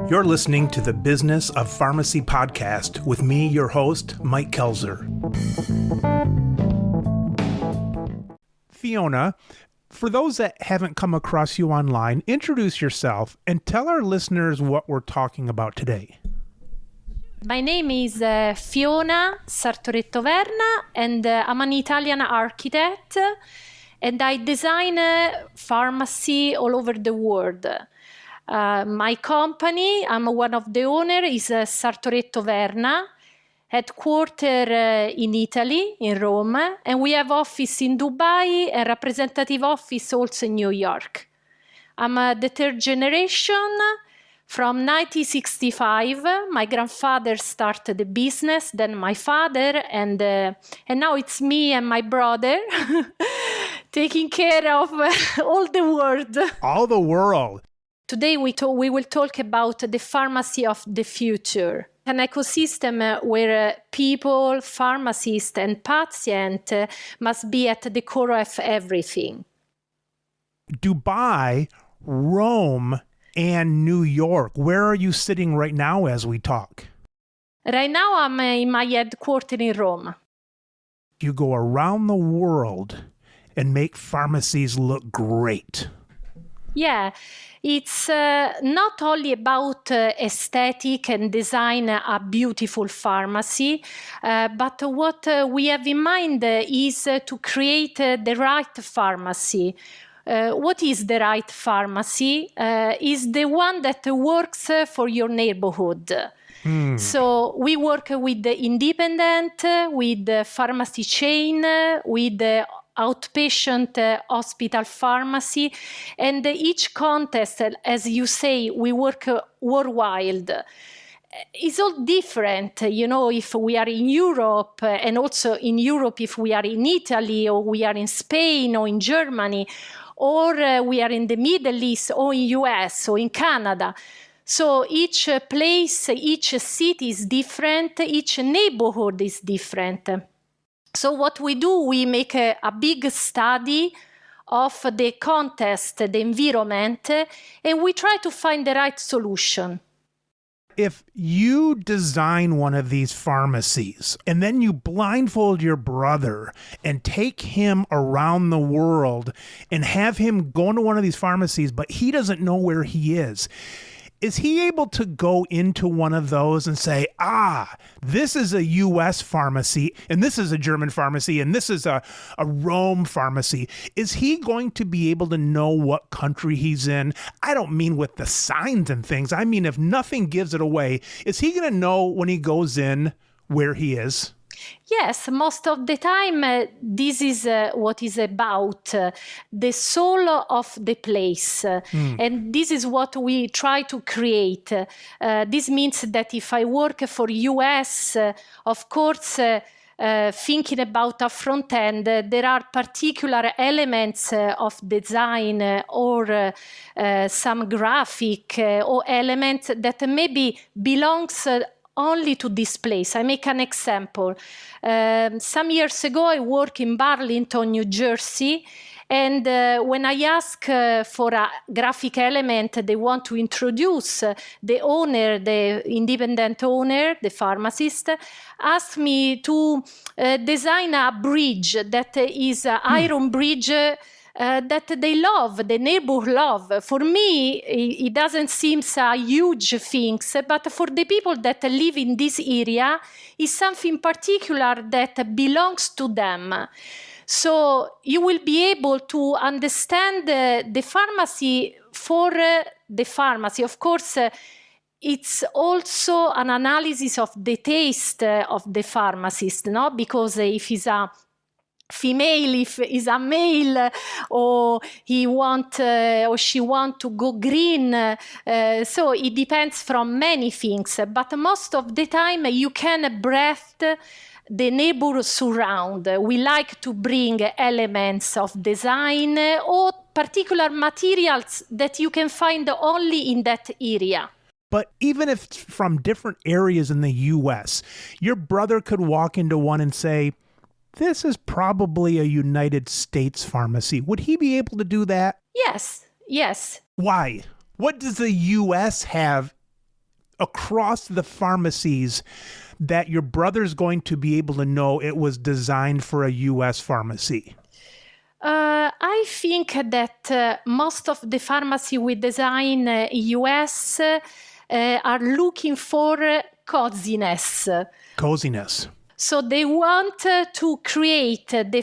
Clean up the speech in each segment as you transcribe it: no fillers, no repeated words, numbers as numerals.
You're listening to the Business of Pharmacy podcast with me, your host, Mike Kelzer. Fiona, for those that haven't come across you online, introduce yourself and tell our listeners what we're talking about today. My name is Fiona Sartoretto Verna, and I'm an Italian architect, and I design pharmacy all over the world. My company, I'm one of the owners, is Sartoretto Verna, headquartered in Italy, in Rome, and we have office in Dubai and representative office also in New York. I'm the third generation. From 1965, my grandfather started the business, then my father, and now it's me and my brother taking care of all the world. All the world. Today we will talk about the pharmacy of the future, an ecosystem where people, pharmacists, and patients must be at the core of everything. Dubai, Rome, and New York. Where are you sitting right now as we talk? Right now I'm in my headquarters in Rome. You go around the world and make pharmacies look great. Yeah, it's not only about aesthetic and design a beautiful pharmacy, but what we have in mind is to create the right pharmacy. What is the right pharmacy? Is the one that works for your neighborhood. So we work with the independent, with the pharmacy chain, with the outpatient hospital pharmacy, and each contest, as you say, we work worldwide. It's all different, if we are in Europe, and also in Europe if we are in Italy, or we are in Spain, or in Germany, or we are in the Middle East, or in US, or in Canada. So each place, each city is different, each neighborhood is different. So what we do, we make a big study of the context, the environment, and we try to find the right solution. If you design one of these pharmacies and then you blindfold your brother and take him around the world and have him go into one of these pharmacies, but he doesn't know where he is he able to go into one of those and say, this is a U.S. pharmacy, and this is a German pharmacy, and this is a Rome pharmacy? Is he going to be able to know what country he's in? I don't mean with the signs and things. I mean, if nothing gives it away, is he going to know when he goes in where he is? Yes, most of the time, this is what is about the soul of the place. And this is what we try to create. This means that if I work for US, of course, thinking about a front end, there are particular elements of design or some graphic or elements that maybe belongs only to this place. I make an example. Some years ago, I worked in Burlington, New Jersey, and when I ask for a graphic element they want to introduce, the owner, the independent owner, the pharmacist, asked me to design a bridge that is an iron bridge that they love, the neighbor love. For me, it doesn't seem a huge thing, but for the people that live in this area, it's something particular that belongs to them. So you will be able to understand the pharmacy for the pharmacy. Of course, it's also an analysis of the taste of the pharmacist, no? Because if he's a female, if is a male, or he want or she want to go green, so it depends from many things. But most of the time you can breathe the neighbor surround. We like to bring elements of design or particular materials that you can find only in that area. But even if it's from different areas in the U.S., your brother could walk into one and say, this is probably a United States pharmacy. Would he be able to do that? Yes. Yes. Why? What does the U.S. have across the pharmacies that your brother's going to be able to know it was designed for a U.S. pharmacy? I think that most of the pharmacy we design in US are looking for coziness. Coziness. So they want to create the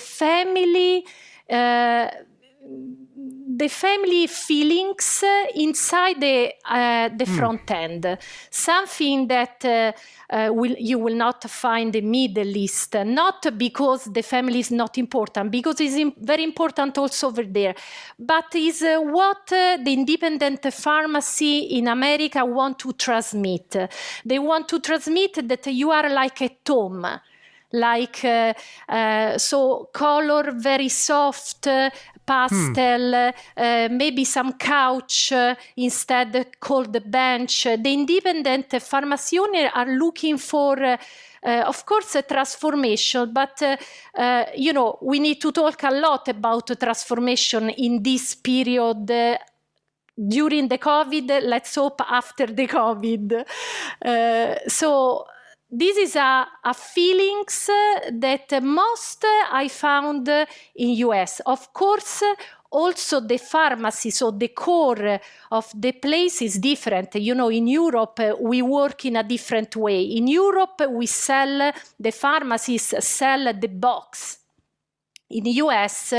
family feelings inside the front end, something that you will not find in Middle East, not because the family is not important, because it's very important also over there, but is what the independent pharmacy in America want to transmit. They want to transmit that you are like at home. Like so color very soft, pastel, maybe some couch instead called the bench. The independent pharmacy owner are looking for of course a transformation, but we need to talk a lot about transformation in this period during the COVID, let's hope after the COVID. So this is a feelings that most I found in US. Of course, also the pharmacy, so the core of the place is different. In Europe, we work in a different way. In Europe, the pharmacies sell the box. In US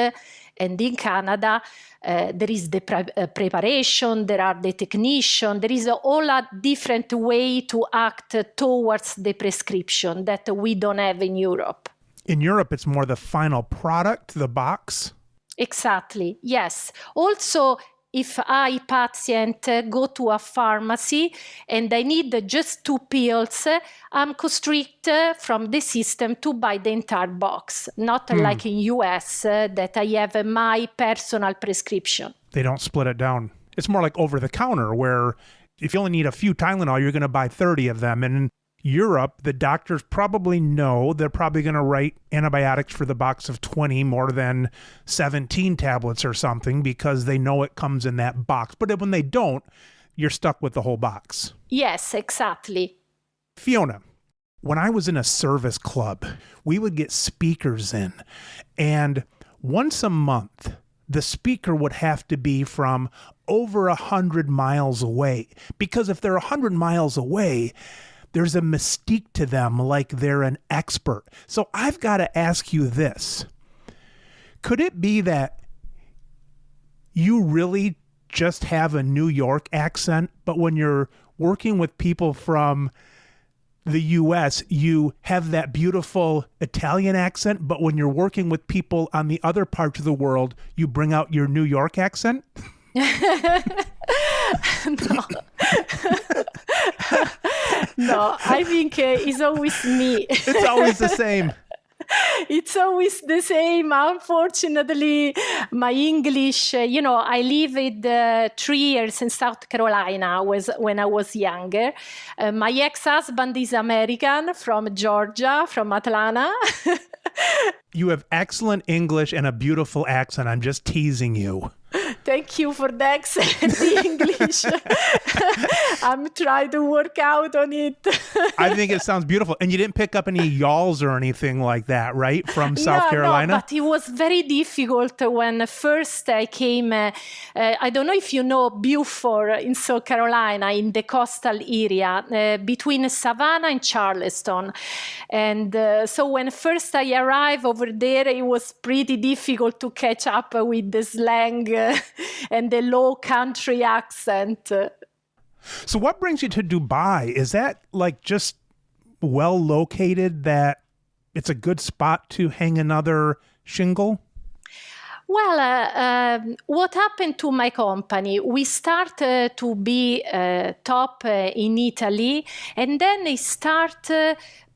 and in Canada, there is the preparation, there are the technician, there is all a different way to act towards the prescription that we don't have in Europe. In Europe, it's more the final product, the box? Exactly, yes. Also, if I, patient, go to a pharmacy and I need just 2 pills, I'm constricted from the system to buy the entire box, not like in US that I have my personal prescription. They don't split it down. It's more like over the counter, where if you only need a few Tylenol, you're going to buy 30 of them. And in Europe, the doctors probably know they're probably going to write antibiotics for the box of 20 more than 17 tablets or something, because they know it comes in that box. But when they don't, you're stuck with the whole box. Yes, exactly. Fiona, when I was in a service club, we would get speakers in, and once a month, the speaker would have to be from over 100 miles away, because if they're 100 miles away, there's a mystique to them, like they're an expert. So I've got to ask you this. Could it be that you really just have a New York accent, but when you're working with people from the US, you have that beautiful Italian accent, but when you're working with people on the other parts of the world, you bring out your New York accent? No. No, I think it's always me. It's always the same. It's always the same. Unfortunately, my English, I lived 3 years in South Carolina when I was younger. My ex-husband is American, from Georgia, from Atlanta. You have excellent English and a beautiful accent. I'm just teasing you. Thank you for the accent English. I'm trying to work out on it. I think it sounds beautiful. And you didn't pick up any y'alls or anything like that, right? From South Carolina? No, but it was very difficult when first I came. I don't know if you know Beaufort in South Carolina, in the coastal area, between Savannah and Charleston. And so when first I arrived over there, it was pretty difficult to catch up with the slang and the low country accent. So what brings you to Dubai? Is that like just well located that it's a good spot to hang another shingle? Well, what happened to my company? We started to be top in Italy, and then they start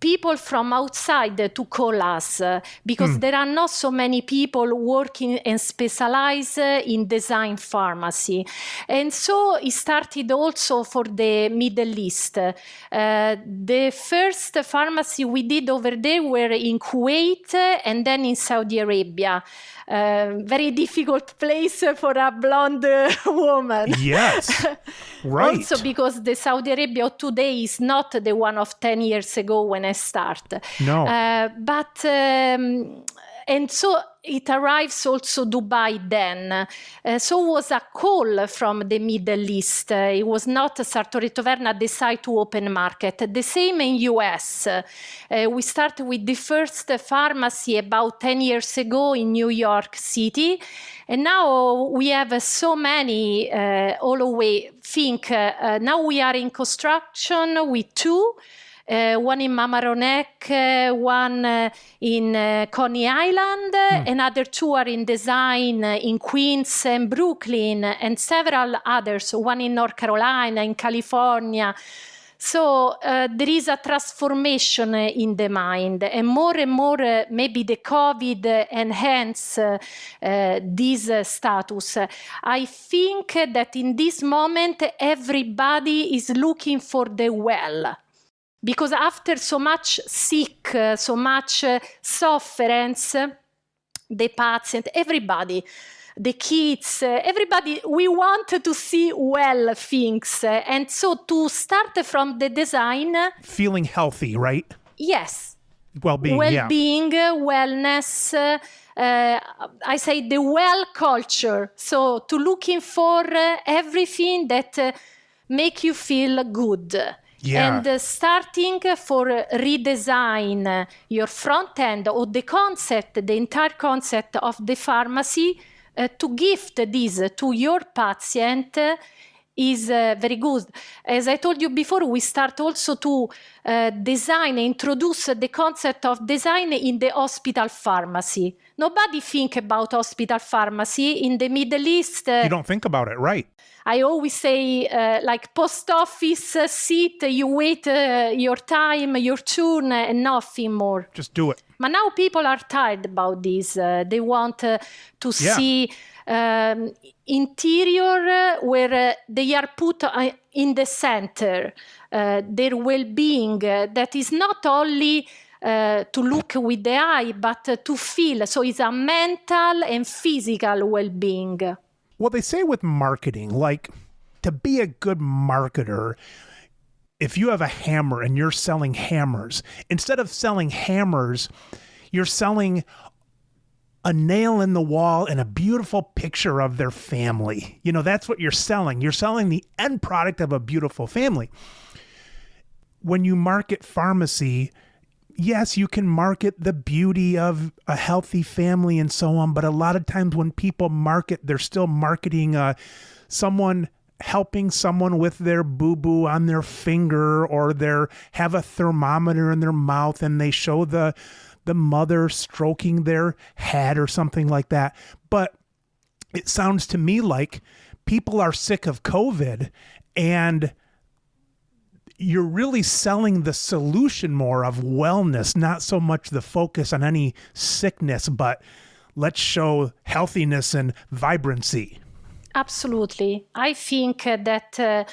people from outside to call us because there are not so many people working and specialize in design pharmacy. And so it started also for the Middle East. The first pharmacy we did over there were in Kuwait and then in Saudi Arabia. Very difficult place for a blonde woman. Yes, right. Also because the Saudi Arabia of today is not the one of 10 years ago when I started. No. And so it arrives also Dubai then. So it was a call from the Middle East. It was not Sartoretto Verna decide to open market. The same in US. We started with the first pharmacy about 10 years ago in New York City. And now we have so many all the way. Now we are in construction with 2. One in Mamaroneck, one in Coney Island, another 2 are in design in Queens and Brooklyn, and several others, one in North Carolina, in California. So there is a transformation in the mind, and more maybe the COVID enhance this status. I think that in this moment, everybody is looking for the well. Because after so much sick, so much sufferance, the patient, everybody, the kids, everybody, we want to see well things. And so to start from the design. Feeling healthy, right? Yes. Well-being, wellness. I say the well culture. So to looking for everything that make you feel good. Yeah. And starting for redesign your front end or the concept, the entire concept of the pharmacy to gift this to your patient is very good. As I told you before, we start also to introduce the concept of design in the hospital pharmacy. Nobody think about hospital pharmacy in the Middle East. You don't think about it, right? I always say, like post office seat, you wait your time, your turn, and nothing more. Just do it. But now people are tired about this. They want to see interior where they are put in the center, their well-being, that is not only to look with the eye, but to feel. So it's a mental and physical well-being. Well, they say with marketing, like to be a good marketer, if you have a hammer and you're selling hammers, instead of selling hammers, you're selling a nail in the wall and a beautiful picture of their family. You know, that's what you're selling. You're selling the end product of a beautiful family. When you market pharmacy, yes, you can market the beauty of a healthy family and so on, but a lot of times when people market, they're still marketing someone helping someone with their boo-boo on their finger, or they have a thermometer in their mouth and they show the mother stroking their head or something like that. But it sounds to me like people are sick of COVID and you're really selling the solution more of wellness, not so much the focus on any sickness, but let's show healthiness and vibrancy. Absolutely. I think that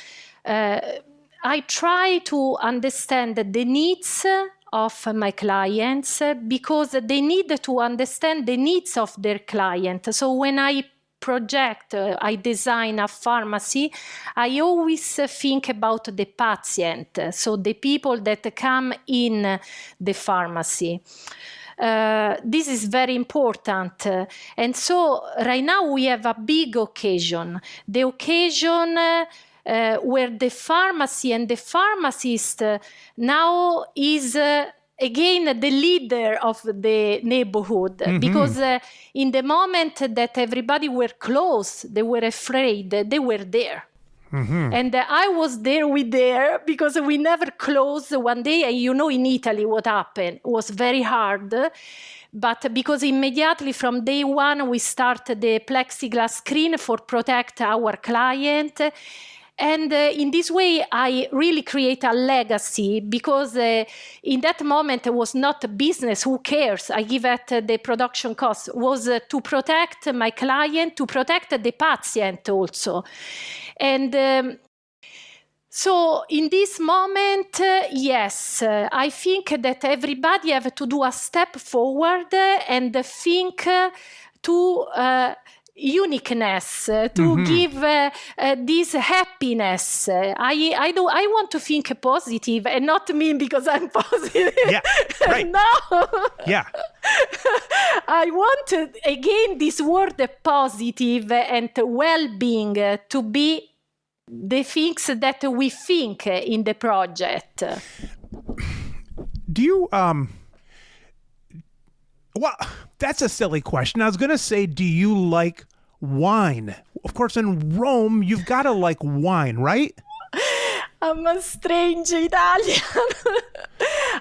I try to understand the needs of my clients because they need to understand the needs of their client. So when I I design a pharmacy, I always think about the patient, so the people that come in the pharmacy. This is very important. And so right now we have a big occasion. The occasion where the pharmacy and the pharmacist now is again the leader of the neighborhood, because in the moment that everybody were close, they were afraid, they were there. And I was there because we never closed one day. And you know, in Italy, what happened it was very hard. But because immediately from day one, we started the plexiglass screen for protect our client. And in this way, I really create a legacy, because in that moment it was not a business. Who cares? I give at the production cost. It was to protect my client, to protect the patient also. And so in this moment, yes, I think that everybody have to do a step forward and think to uniqueness, to give this happiness. I want to think positive, and not me because I'm positive. Yeah, right. No. Yeah. I want, again, this word positive and well-being to be the things that we think in the project. Do you, well, that's a silly question. I was going to say, do you like wine? Of course, in Rome, you've got to like wine, right? I'm a strange Italian.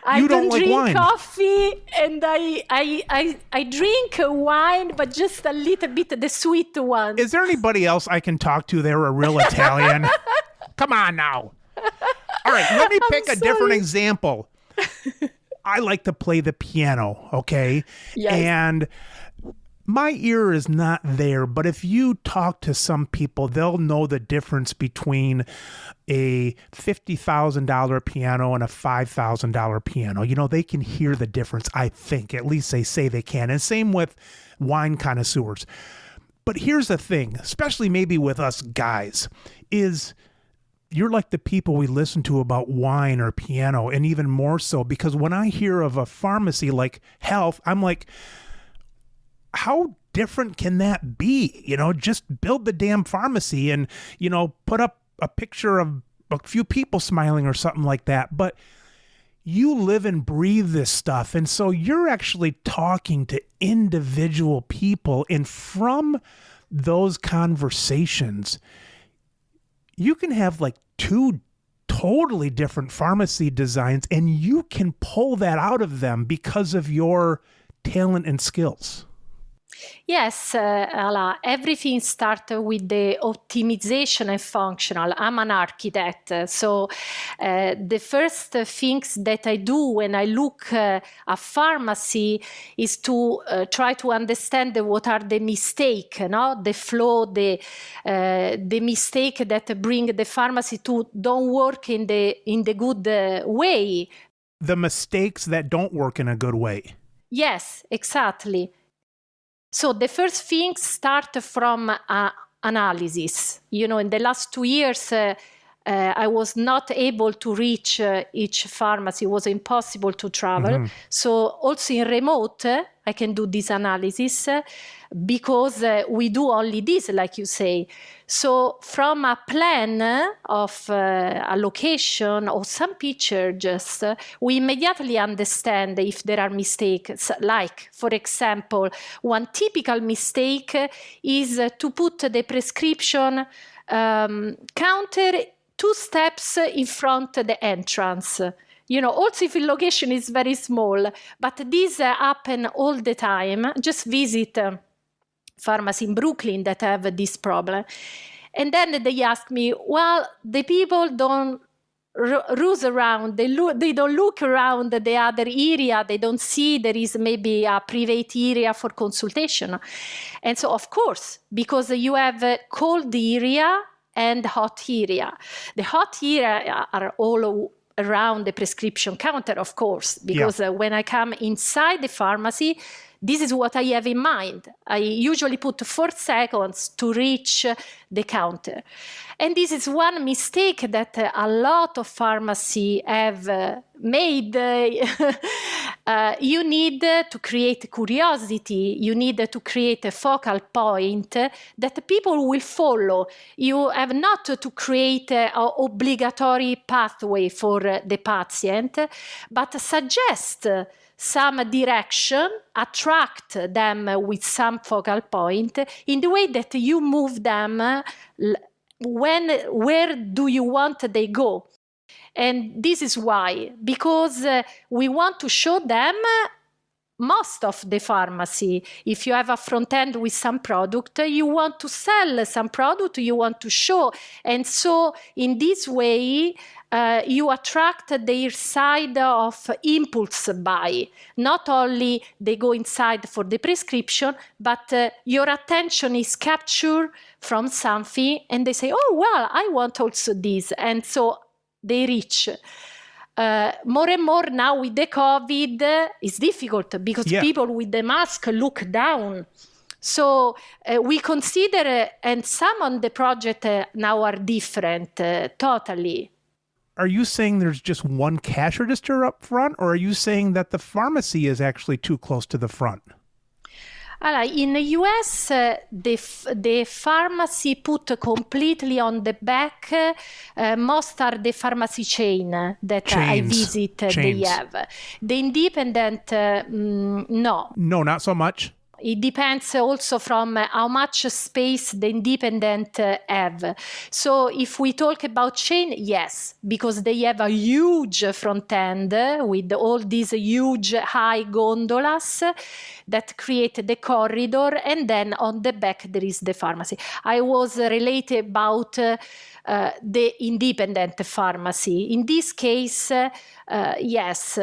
I don't like drink wine. coffee, and I drink wine, but just a little bit, the sweet one. Is there anybody else I can talk to? They're a real Italian. Come on now. All right, let me pick a different example. I like to play the piano, okay? Yes. And my ear is not there, but if you talk to some people, they'll know the difference between a $50,000 piano and a $5,000 piano. You know, they can hear the difference, I think. At least they say they can. And same with wine connoisseurs. But here's the thing, especially maybe with us guys, is you're like the people we listen to about wine or piano, and even more so, because when I hear of a pharmacy like health, I'm like, how different can that be? You know, just build the damn pharmacy and, you know, put up a picture of a few people smiling or something like that. But you live and breathe this stuff. And so you're actually talking to individual people. And from those conversations, you can have like two totally different pharmacy designs, and you can pull that out of them because of your talent and skills. Yes, Ala, everything starts with the optimization and functional. I'm an architect, so the first things that I do when I look at pharmacy is to try to understand what are the mistakes, no? The flaw, the mistake that bring the pharmacy to don't work in the good way. The mistakes that don't work in a good way. Yes, exactly. So the first things start from analysis. You know, in the last 2 years, I was not able to reach each pharmacy. It was impossible to travel. Mm-hmm. So also in remote, I can do this analysis because we do only this, like you say. So from a plan of a location or some picture, just we immediately understand if there are mistakes. Like, for example, one typical mistake is to put the prescription counter 2 steps in front of the entrance. You know, also if the location is very small, but this happen all the time. Just visit pharmacy in Brooklyn that have this problem. And then they ask me, well, the people don't ruse around, they don't look around the other area, they don't see there is maybe a private area for consultation. And so, of course, because you have a cold area and hot area. The hot area are all around the prescription counter, of course, because when I come inside the pharmacy, this is what I have in mind. I usually put 4 seconds to reach the counter. And this is one mistake that a lot of pharmacy have made. You need to create curiosity. You need to create a focal point that people will follow. You have not to create an obligatory pathway for the patient, but suggest some direction, attract them with some focal point in the way that you move them where do you want they go. And this is why, because we want to show them most of the pharmacy. If you have a front end with some product, you want to sell some product, you want to show. And so in this way, you attract their side of impulse buy. Not only they go inside for the prescription, but your attention is captured from something and they say, oh, well, I want also this. And so they reach. More and more now with the COVID, it's difficult because people with the mask look down. So we consider, and some on the project now are different, totally. Are you saying there's just one cash register up front, or are you saying that the pharmacy is actually too close to the front? In the US, the pharmacy put completely on the back. Most are the pharmacy chain that I visit. They have. The independent, no. No, not so much. It depends also from how much space the independent have. So if we talk about chain, yes, because they have a huge front end with all these huge high gondolas that create the corridor, and then on the back there is the pharmacy. I was related about the independent pharmacy. In this case, yes,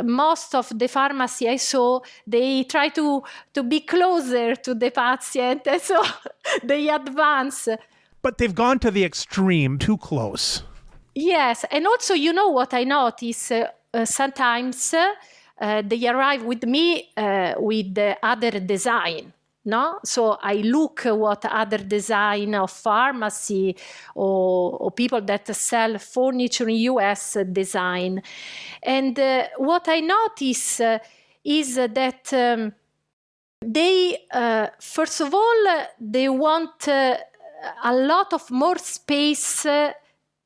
most of the pharmacy I saw, they try to be closer to the patient, and so they advance. But they've gone to the extreme, too close. Yes, and also, you know what I notice? Sometimes they arrive with me with the other design. No, so I look what other design of pharmacy or people that sell furniture in US design, and what I notice is that they first of all they want a lot of more space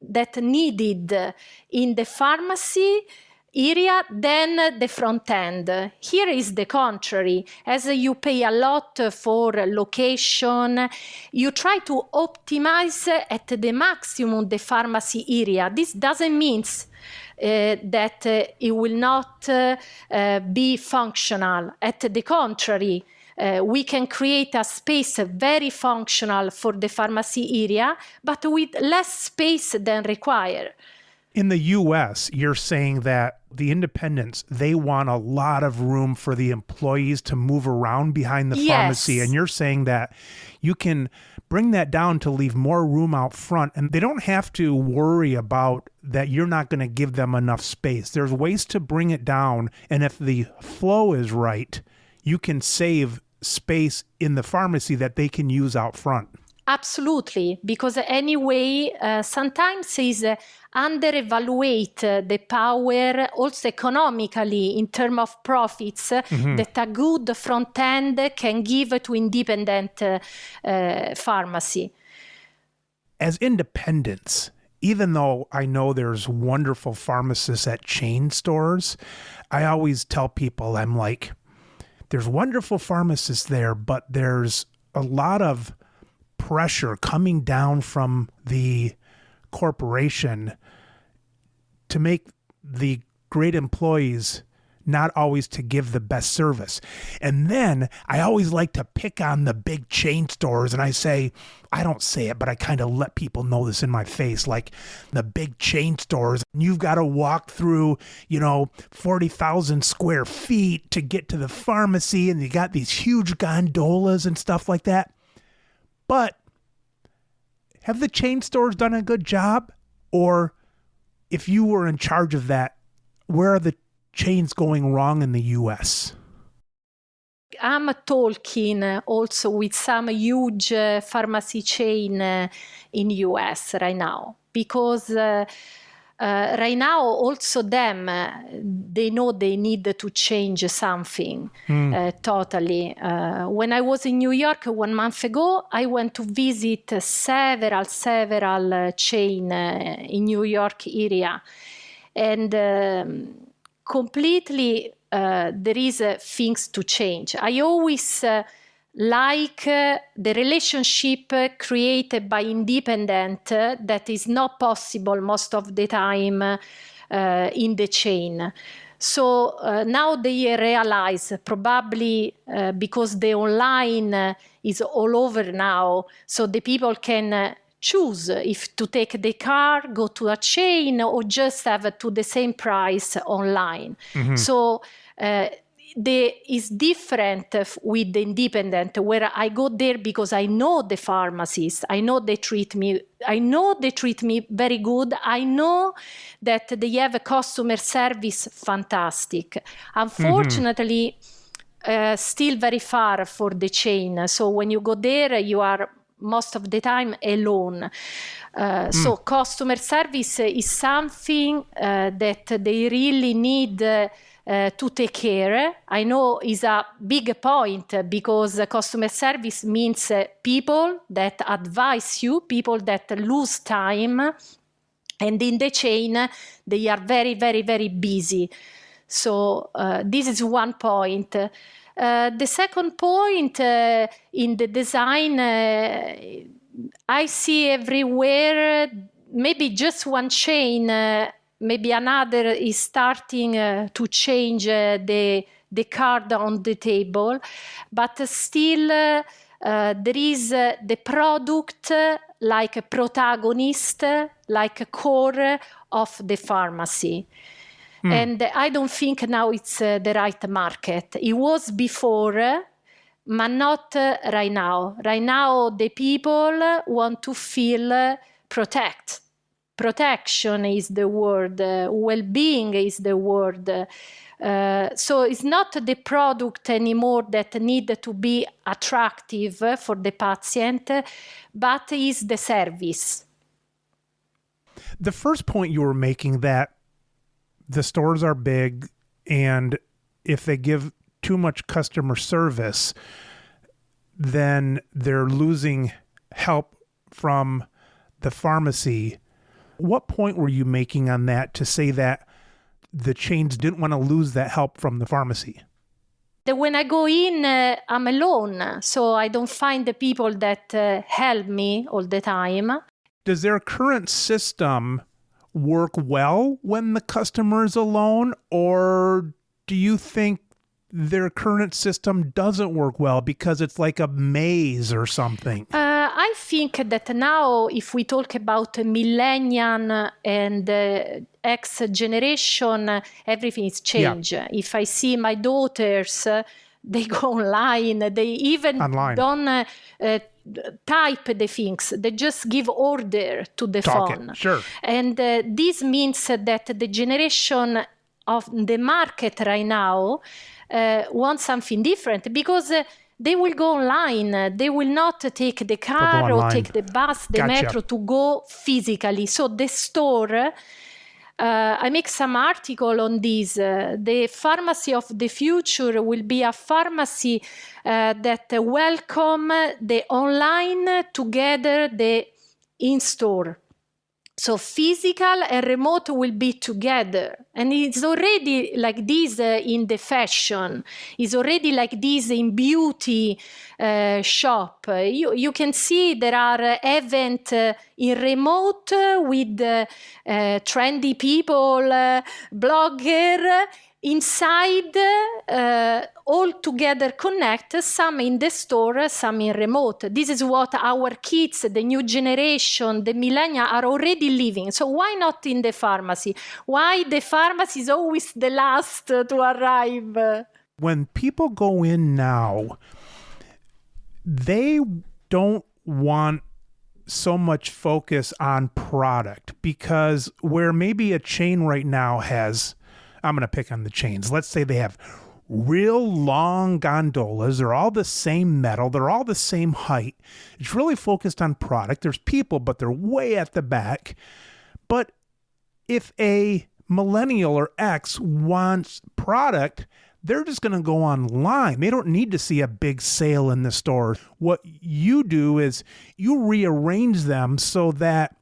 that needed in the pharmacy area than the front end. Here is the contrary. As you pay a lot for location, you try to optimize at the maximum the pharmacy area. This doesn't mean that it will not be functional. At the contrary, we can create a space very functional for the pharmacy area, but with less space than required. In the US, you're saying that the independents, they want a lot of room for the employees to move around behind the pharmacy. And you're saying that you can bring that down to leave more room out front, and they don't have to worry about that you're not going to give them enough space. There's ways to bring it down, and if the flow is right, you can save space in the pharmacy that they can use out front. Absolutely, because anyway, sometimes is under-evaluate the power also economically in terms of profits that a good front end can give to independent pharmacy. As independents, even though I know there's wonderful pharmacists at chain stores, I always tell people, I'm like, there's wonderful pharmacists there, but there's a lot of pressure coming down from the corporation to make the great employees not always to give the best service. And then I always like to pick on the big chain stores, and I say, I don't say it, but I kind of let people know this in my face, like the big chain stores, you've got to walk through, 40,000 square feet to get to the pharmacy, and you got these huge gondolas and stuff like that. But have the chain stores done a good job? Or if you were in charge of that, where are the chains going wrong in the US? I'm talking also with some huge pharmacy chain in US right now, because right now also they know they need to change something totally. When I was in New York 1 month ago, I went to visit several chain in New York area, and completely there is things to change. I always like the relationship created by independent that is not possible most of the time in the chain. So now they realize, probably because the online is all over now, so the people can choose if to take the car, go to a chain, or just have it to the same price online. So is different with the independent, where I go there because I know the pharmacist, I know they treat me very good, I know that they have a customer service fantastic. Unfortunately, still very far for the chain. So when you go there, you are most of the time alone. So customer service is something that they really need to take care. I know is a big point, because customer service means people that advise you, people that lose time, and in the chain they are very, very, very busy. So this is one point. The second point, in the design, I see everywhere, maybe just one chain, maybe another is starting to change the card on the table, but still there is the product like a protagonist, like a core of the pharmacy. And I don't think now it's the right market. It was before, but not right now. Right now, the people want to feel protection is the word, well-being is the word. So it's not the product anymore that need to be attractive for the patient, but is the service. The first point you were making, that the stores are big, and if they give too much customer service, then they're losing help from the pharmacy. What point were you making on that to say that the chains didn't want to lose that help from the pharmacy? When I go in, I'm alone, so I don't find the people that help me all the time. Does their current system work well when the customer is alone, or do you think their current system doesn't work well because it's like a maze or something? I think that now, if we talk about millennial and X generation, everything is changed. Yeah. If I see my daughters, they go online, they even don't type the things, they just give order to the phone. Sure. And this means that the generation of the market right now wants something different, because they will go online. They will not take the car or take the bus, the metro to go physically. So the store, I make some article on this. The pharmacy of the future will be a pharmacy that welcome the online together, the in-store. So physical and remote will be together. And it's already like this in the fashion. It's already like this in beauty shop. You can see there are events in remote with trendy people, blogger, inside, all together connect, some in the store, some in remote. This is what our kids, the new generation, the millennials are already living. So why not in the pharmacy? Why the pharmacy is always the last to arrive? When people go in now, they don't want so much focus on product, because where maybe a chain right now has, I'm going to pick on the chains. Let's say they have real long gondolas. They're all the same metal. They're all the same height. It's really focused on product. There's people, but they're way at the back. But if a millennial or X wants product, they're just going to go online. They don't need to see a big sale in the store. What you do is you rearrange them so that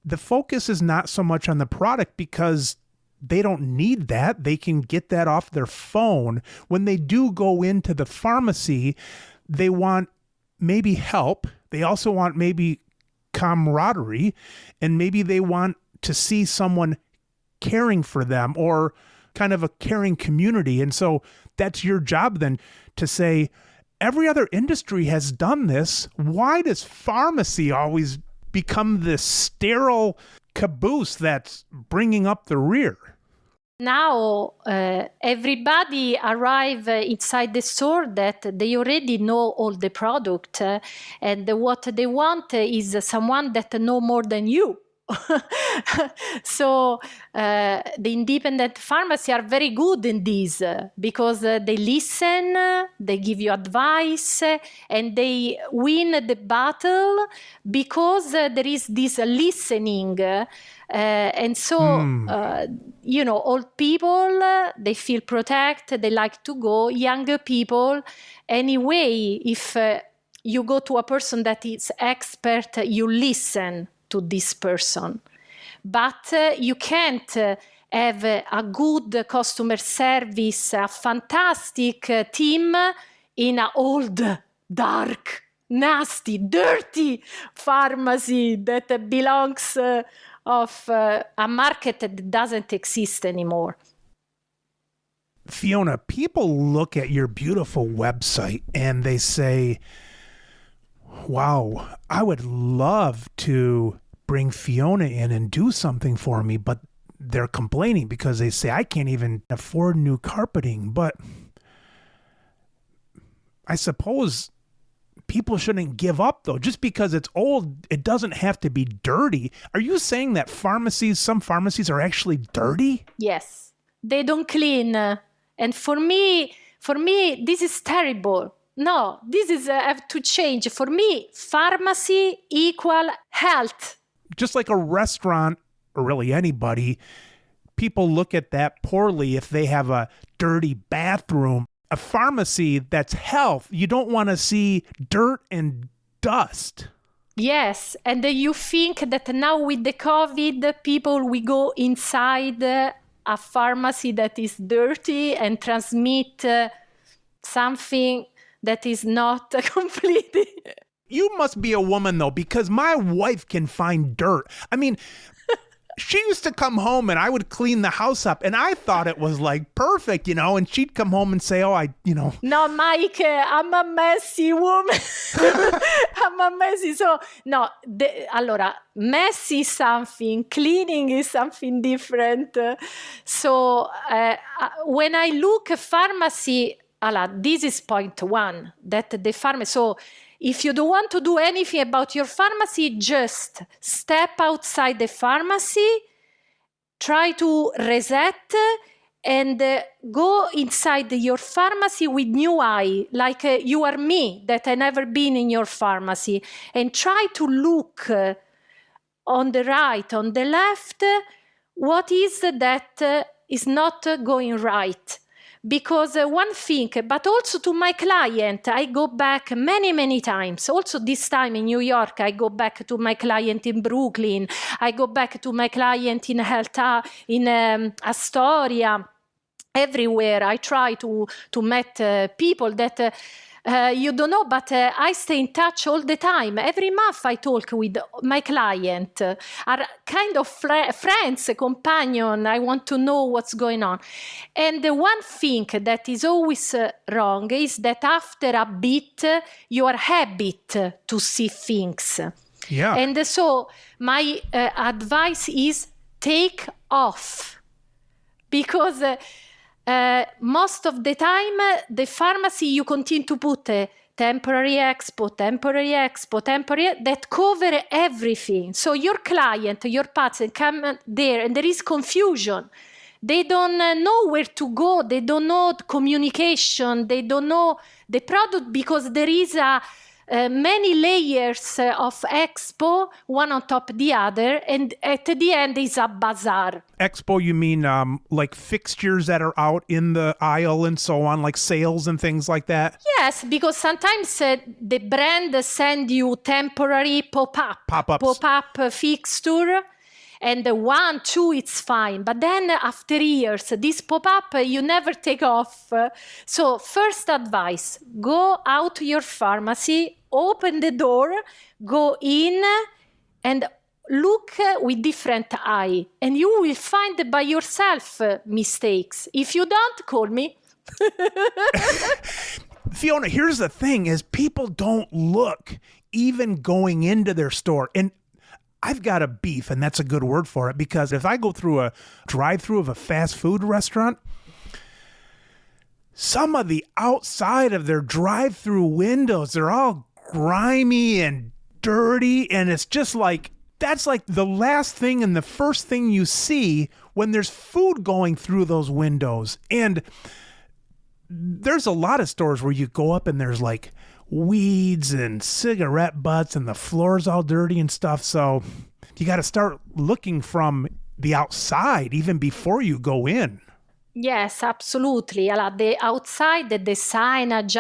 the focus is not so much on the product, because they don't need that. They can get that off their phone. When they do go into the pharmacy, they want maybe help. They also want maybe camaraderie, and maybe they want to see someone caring for them, or kind of a caring community. And so that's your job then to say, every other industry has done this. Why does pharmacy always become this sterile caboose that's bringing up the rear? Now, everybody arrive inside the store that they already know all the product, and what they want is someone that know more than you. So the independent pharmacy are very good in this because they listen, they give you advice, and they win the battle because there is this listening. And so, old people, they feel protected, they like to go. Younger people, anyway, if you go to a person that is expert, you listen to this person. But you can't have a good customer service, a fantastic team in an old, dark, nasty, dirty pharmacy that belongs of a market that doesn't exist anymore. Fiona, people look at your beautiful website and they say, wow, I would love to bring Fiona in and do something for me, but they're complaining because they say, I can't even afford new carpeting. But I suppose people shouldn't give up, though. Just because it's old, it doesn't have to be dirty. Are you saying that some pharmacies are actually dirty? Yes, they don't clean. And for me, this is terrible. No, this is have to change. For me, pharmacy equal health. Just like a restaurant, or really anybody, people look at that poorly if they have a dirty bathroom. A pharmacy that's health, you don't want to see dirt and dust. Yes, and you think that now with the COVID, people will go inside a pharmacy that is dirty and transmit something that is not completely. You must be a woman, though, because my wife can find dirt. I mean, she used to come home and I would clean the house up and I thought it was like perfect, and she'd come home and say, No, Mike, I'm a messy woman. I'm a messy. So, no, allora, messy is something, cleaning is something different. So, when I look at pharmacy, this is point one, that the pharmacy, so if you don't want to do anything about your pharmacy, just step outside the pharmacy, try to reset, and go inside your pharmacy with new eye, like you are me, that I never been in your pharmacy, and try to look on the right, on the left, what is that is not going right. Because one thing, but also to my client, I go back many, many times. Also this time in New York, I go back to my client in Brooklyn. I go back to my client in Astoria. Everywhere I try to meet people that you don't know, but I stay in touch all the time. Every month I talk with my client, are kind of friends, companion. I want to know what's going on. And the one thing that is always wrong is that after a bit, you are habit to see things. Yeah. And so my advice is take off, because most of the time, the pharmacy, you continue to put temporary expo, that cover everything. So your client, your patient come there and there is confusion. They don't know where to go. They don't know communication. They don't know the product because there is many layers of expo, one on top of the other, and at the end is a bazaar. Expo, you mean like fixtures that are out in the aisle and so on, like sales and things like that? Yes, because sometimes the brand send you temporary pop-up fixture, and 1, 2, it's fine. But then after years, this pop-up, you never take off. So first advice, go out to your pharmacy, open the door, go in, and look with different eye, and you will find by yourself mistakes. If you don't, call me. Fiona, here's the thing is people don't look even going into their store. And I've got a beef, and that's a good word for it, because if I go through a drive-through of a fast food restaurant, some of the outside of their drive-through windows, they're all grimy and dirty, and it's just like, that's like the last thing and the first thing you see when there's food going through those windows. And there's a lot of stores where you go up and there's like weeds and cigarette butts and the floor's all dirty and stuff. So you got to start looking from the outside even before you go in. Yes, absolutely. The outside, the signage,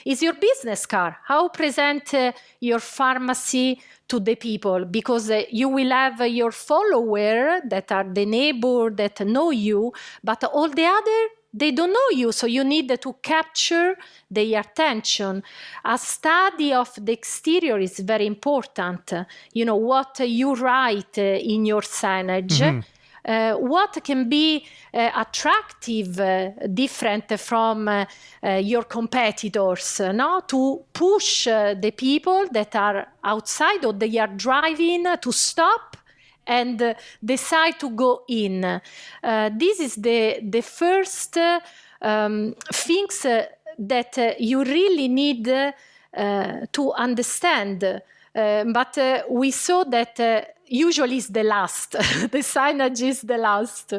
is your business card, how present your pharmacy to the people, because you will have your follower that are the neighbor that know you, but all the other, they don't know you, so you need to capture their attention. A study of the exterior is very important. What you write in your signage, what can be attractive, different from your competitors, to push the people that are outside or they are driving to stop and decide to go in. This is the first things that you really need to understand. But we saw that usually it's the last. The signage is the last.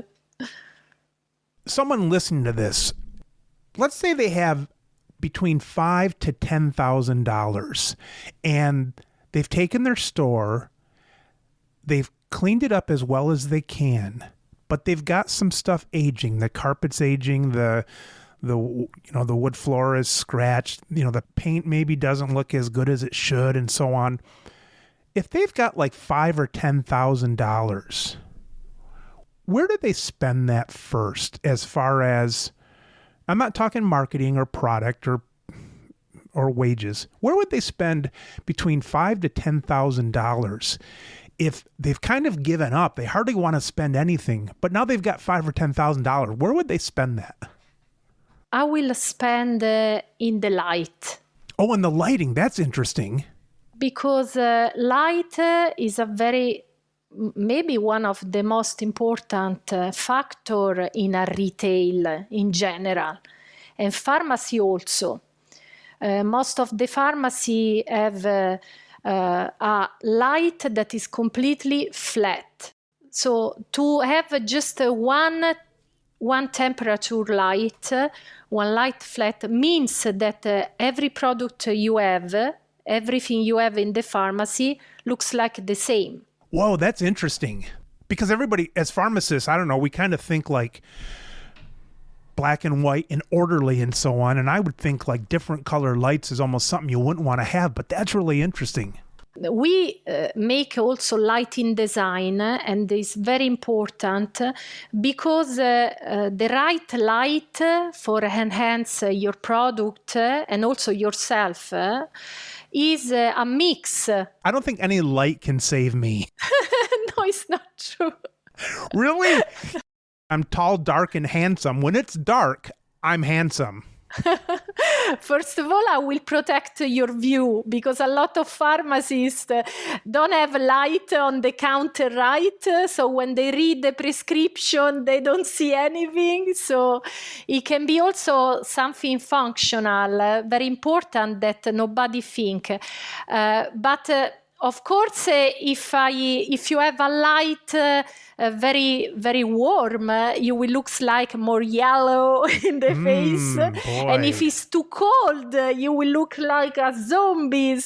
Someone listening to this, let's say they have between $5,000 to $10,000, and they've taken their store, they've cleaned it up as well as they can, but they've got some stuff aging. The carpet's aging, the wood floor is scratched, the paint maybe doesn't look as good as it should, and so on. If they've got like $5,000 or $10,000, where do they spend that first? As far as, I'm not talking marketing or product or wages. Where would they spend between $5,000 to $10,000 if they've kind of given up? They hardly want to spend anything, but now they've got $5,000 or $10,000. Where would they spend that? I will spend in the light. Oh, and the lighting. That's interesting. Because light is maybe one of the most important factor in a retail in general, and pharmacy also. Most of the pharmacy have a light that is completely flat. So to have just one temperature light, one light flat, means that every product you have, everything you have in the pharmacy looks like the same. Whoa, that's interesting. Because everybody, as pharmacists, I don't know, we kind of think like black and white and orderly and so on. And I would think like different color lights is almost something you wouldn't want to have, but that's really interesting. We make also lighting design, and it's very important because the right light for enhance your product and also yourself is a mix. I don't think any light can save me. No, it's not true. Really? I'm tall, dark, and handsome. When it's dark, I'm handsome. First of all, I will protect your view, because a lot of pharmacists don't have light on the counter, right? So when they read the prescription, they don't see anything. So it can be also something functional, very important that nobody think. But of course, if you have a light very, very warm, you will look like more yellow in the face. Boy. And if it's too cold, you will look like a zombie.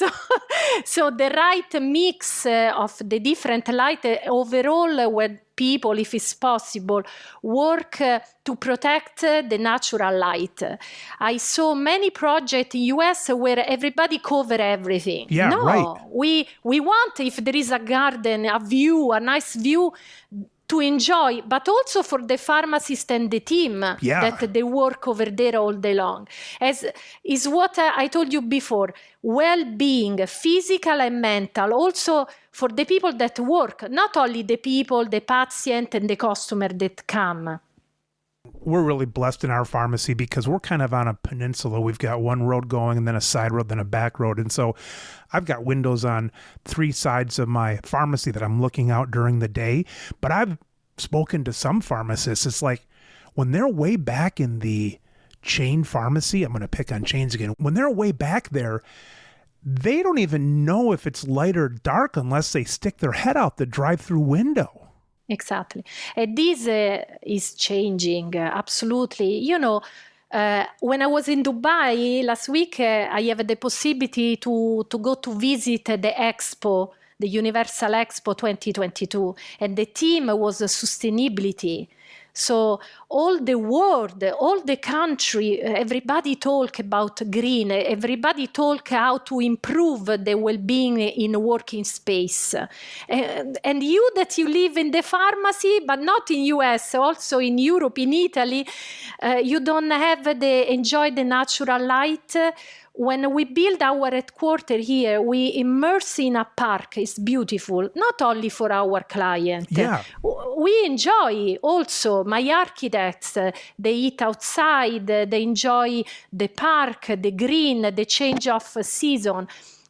So the right mix of the different light overall, when people, if it's possible, work to protect the natural light. I saw many projects in US where everybody cover everything. Yeah, no, right. We want, if there is a garden, a view, a nice view, to enjoy, but also for the pharmacist and the team that they work over there all day long. As is what I told you before, well-being, physical and mental, also for the people that work, not only the people, the patient and the customer that come. We're really blessed in our pharmacy because we're kind of on a peninsula. We've got one road going and then a side road, then a back road. And so I've got windows on 3 sides of my pharmacy that I'm looking out during the day. But I've spoken to some pharmacists. It's like when they're way back in the chain pharmacy, I'm going to pick on chains again. When they're way back there, they don't even know if it's light or dark unless they stick their head out the drive-through window. Exactly. And this is changing, absolutely. When I was in Dubai last week, I have the possibility to go to visit the Expo, the Universal Expo 2022, and the theme was sustainability. So all the world, all the country, everybody talk about green, everybody talk how to improve the well-being in a working space. And you that you live in the pharmacy, but not in US, also in Europe, in Italy, you don't have enjoy the natural light. When we build our headquarters here, we immerse in a park. It's beautiful, not only for our client. Yeah. We enjoy also, my architects, they eat outside, they enjoy the park, the green, the change of season.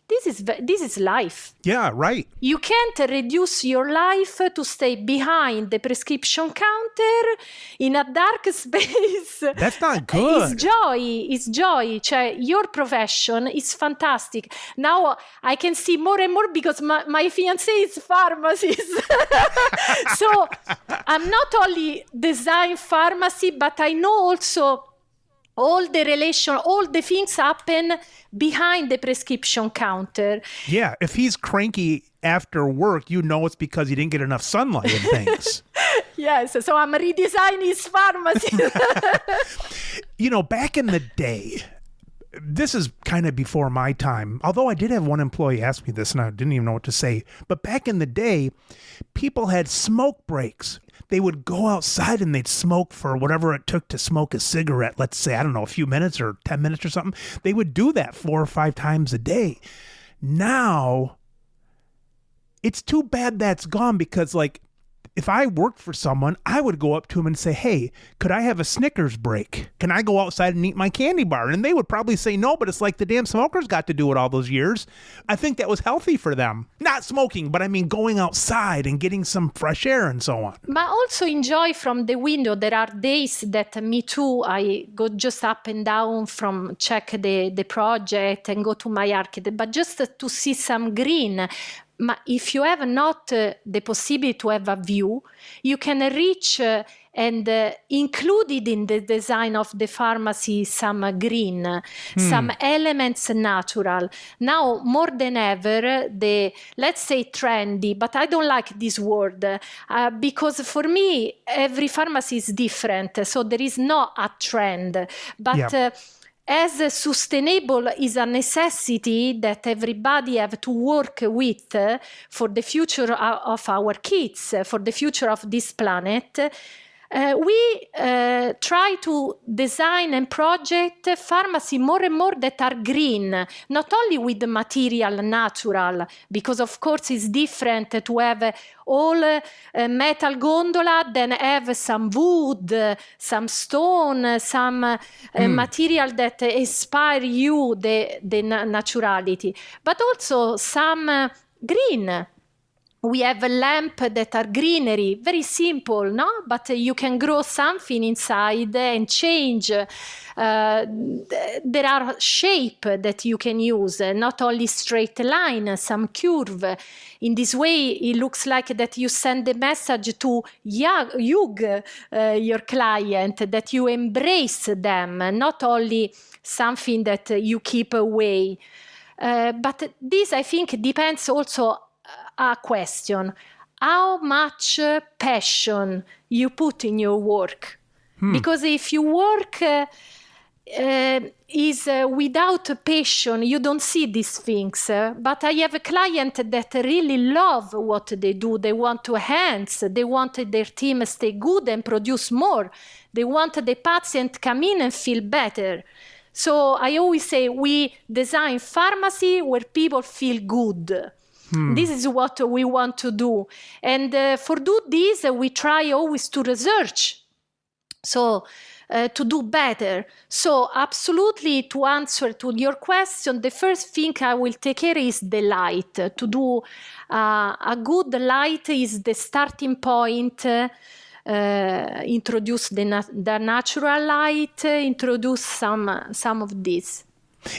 This is life. Yeah, right. You can't reduce your life to stay behind the prescription counter in a dark space. That's not good. It's joy. Your profession is fantastic. Now I can see more and more because my fiancé is pharmacist. So I'm not only design pharmacy, but I know also all the things happen behind the prescription counter. Yeah, if he's cranky after work, it's because he didn't get enough sunlight and things. Yes, so I'm redesigning his pharmacy. Back in the day, this is kind of before my time, although I did have one employee ask me this and I didn't even know what to say. But back in the day, people had smoke breaks. They would go outside and they'd smoke for whatever it took to smoke a cigarette. Let's say, I don't know, a few minutes or 10 minutes or something. They would do that 4 or 5 times a day. Now, it's too bad that's gone because, if I worked for someone, I would go up to him and say, hey, could I have a Snickers break? Can I go outside and eat my candy bar? And they would probably say no, but it's like the damn smokers got to do it all those years. I think that was healthy for them. Not smoking, but I mean going outside and getting some fresh air and so on. But also enjoy from the window. There are days that me too, I go just up and down from check the project and go to my architect, but just to see some green. If you have not the possibility to have a view, you can reach and include it in the design of the pharmacy some green, some elements natural. Now, more than ever, let's say trendy, but I don't like this word because for me, every pharmacy is different. So there is not a trend. But as sustainable is a necessity that everybody have to work with for the future of our kids, for the future of this planet, we try to design and project pharmacy more and more that are green, not only with the material natural, because of course it's different to have all metal gondola than have some wood, some stone, some material that inspire you the naturality, but also some green. We have a lamp that are greenery, very simple, no? But you can grow something inside and change. There are shape that you can use, not only straight line, some curve. In this way, it looks like that you send the message to your client, that you embrace them, not only something that you keep away. But this, I think, depends also a question: how much passion you put in your work? Because if you work is without passion, you don't see these things. But I have a client that really love what they do. They want to enhance. They want their team stay good and produce more. They want the patient come in and feel better. So I always say we design pharmacy where people feel good. This is what we want to do. And for do this, we try always to research. So to do better. So absolutely, to answer to your question, the first thing I will take care is the light. To do a good light is the starting point. Introduce the natural light, introduce some of this.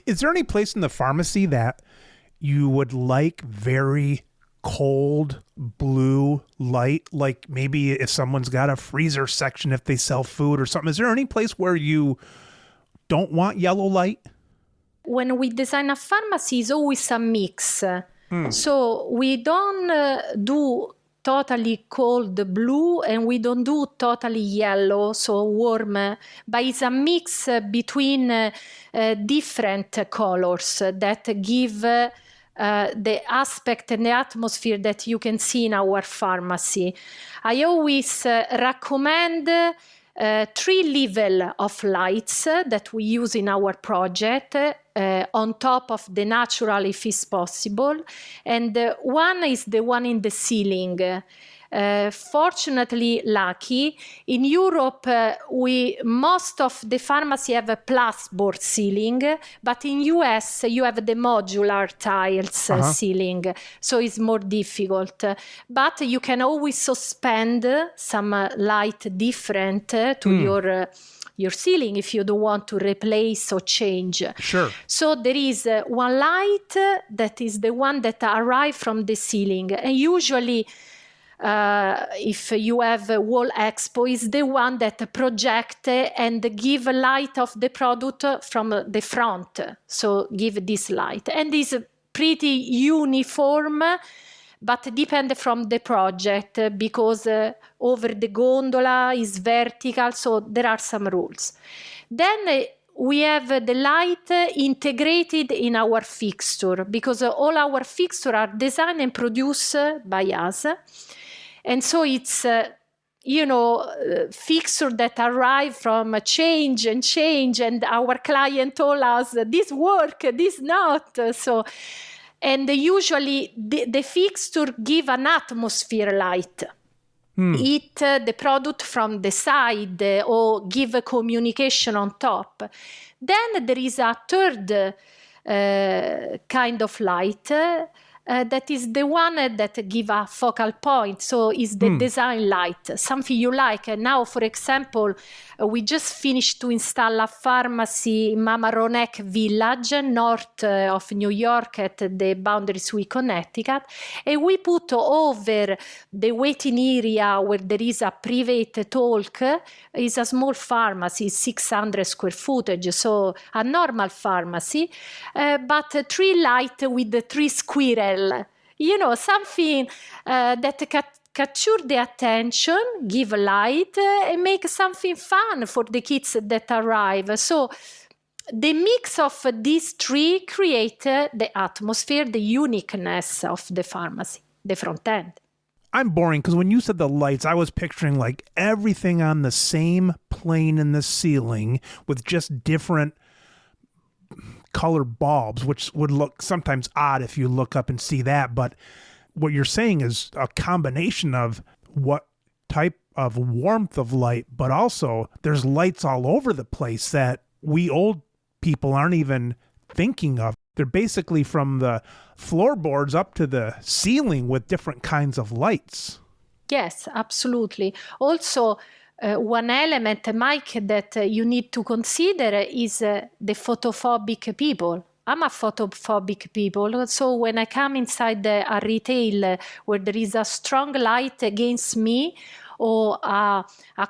Is there any place in the pharmacy that you would like very cold blue light? Like maybe if someone's got a freezer section, if they sell food or something, is there any place where you don't want yellow light? When we design a pharmacy, it's always a mix. So we don't do totally cold blue and we don't do totally yellow, so warm, but it's a mix between different colors that give the aspect and the atmosphere that you can see in our pharmacy. I always recommend 3 levels of lights that we use in our project on top of the natural if it's possible. And one is the one in the ceiling. Fortunately, lucky, in Europe, most of the pharmacy have a plasterboard ceiling, but in US, you have the modular tiles ceiling, so it's more difficult. But you can always suspend some light different to your ceiling if you don't want to replace or change. Sure. So there is one light that is the one that arrives from the ceiling, and usually if you have a wall expo, is the one that project and give light of the product from the front. So give this light, and is pretty uniform, but depend from the project because over the gondola is vertical, so there are some rules. Then we have the light integrated in our fixture because all our fixtures are designed and produced by us. And so it's, fixture that arrive from change, and our client told us, this work, this not. So, and usually the fixture give an atmosphere light. Eat the product from the side or give a communication on top. Then there is a third kind of light that is the one that give a focal point. So is the design light, something you like. And now, for example, we just finished to install a pharmacy in Mamaroneck Village, north of New York at the boundaries with Connecticut. And we put over the waiting area where there is a private talk, is a small pharmacy, 600 square footage, so a normal pharmacy, but 3 light with the 3 squirrel. Something that capture the attention, give light, and make something fun for the kids that arrive. So the mix of these 3 create the atmosphere, the uniqueness of the pharmacy, the front end. I'm boring because when you said the lights, I was picturing like everything on the same plane in the ceiling with just different color bulbs, which would look sometimes odd if you look up and see that. But what you're saying is a combination of what type of warmth of light, but also there's lights all over the place that we old people aren't even thinking of. They're basically from the floorboards up to the ceiling with different kinds of lights. Yes, absolutely. Also, one element, Mike, that you need to consider is the photophobic people. I'm a photophobic people, so when I come inside a retail where there is a strong light against me, or a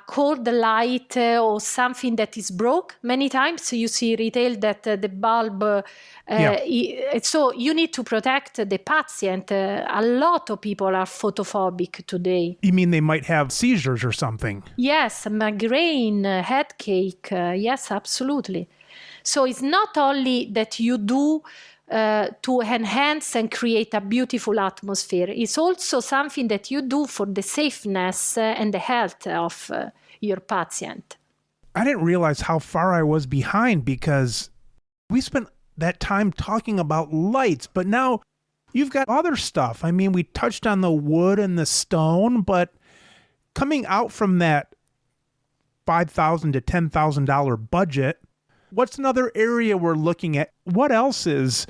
cold light or something that is broke, many times you see retail that the bulb, so you need to protect the patient. A lot of people are photophobic today. You mean they might have seizures or something? Yes, migraine, headache, yes, absolutely. So it's not only that you do to enhance and create a beautiful atmosphere. It's also something that you do for the safeness and the health of your patient. I didn't realize how far I was behind because we spent that time talking about lights, but now you've got other stuff. I mean, we touched on the wood and the stone, but coming out from that $5,000 to $10,000 budget, what's another area we're looking at? What else is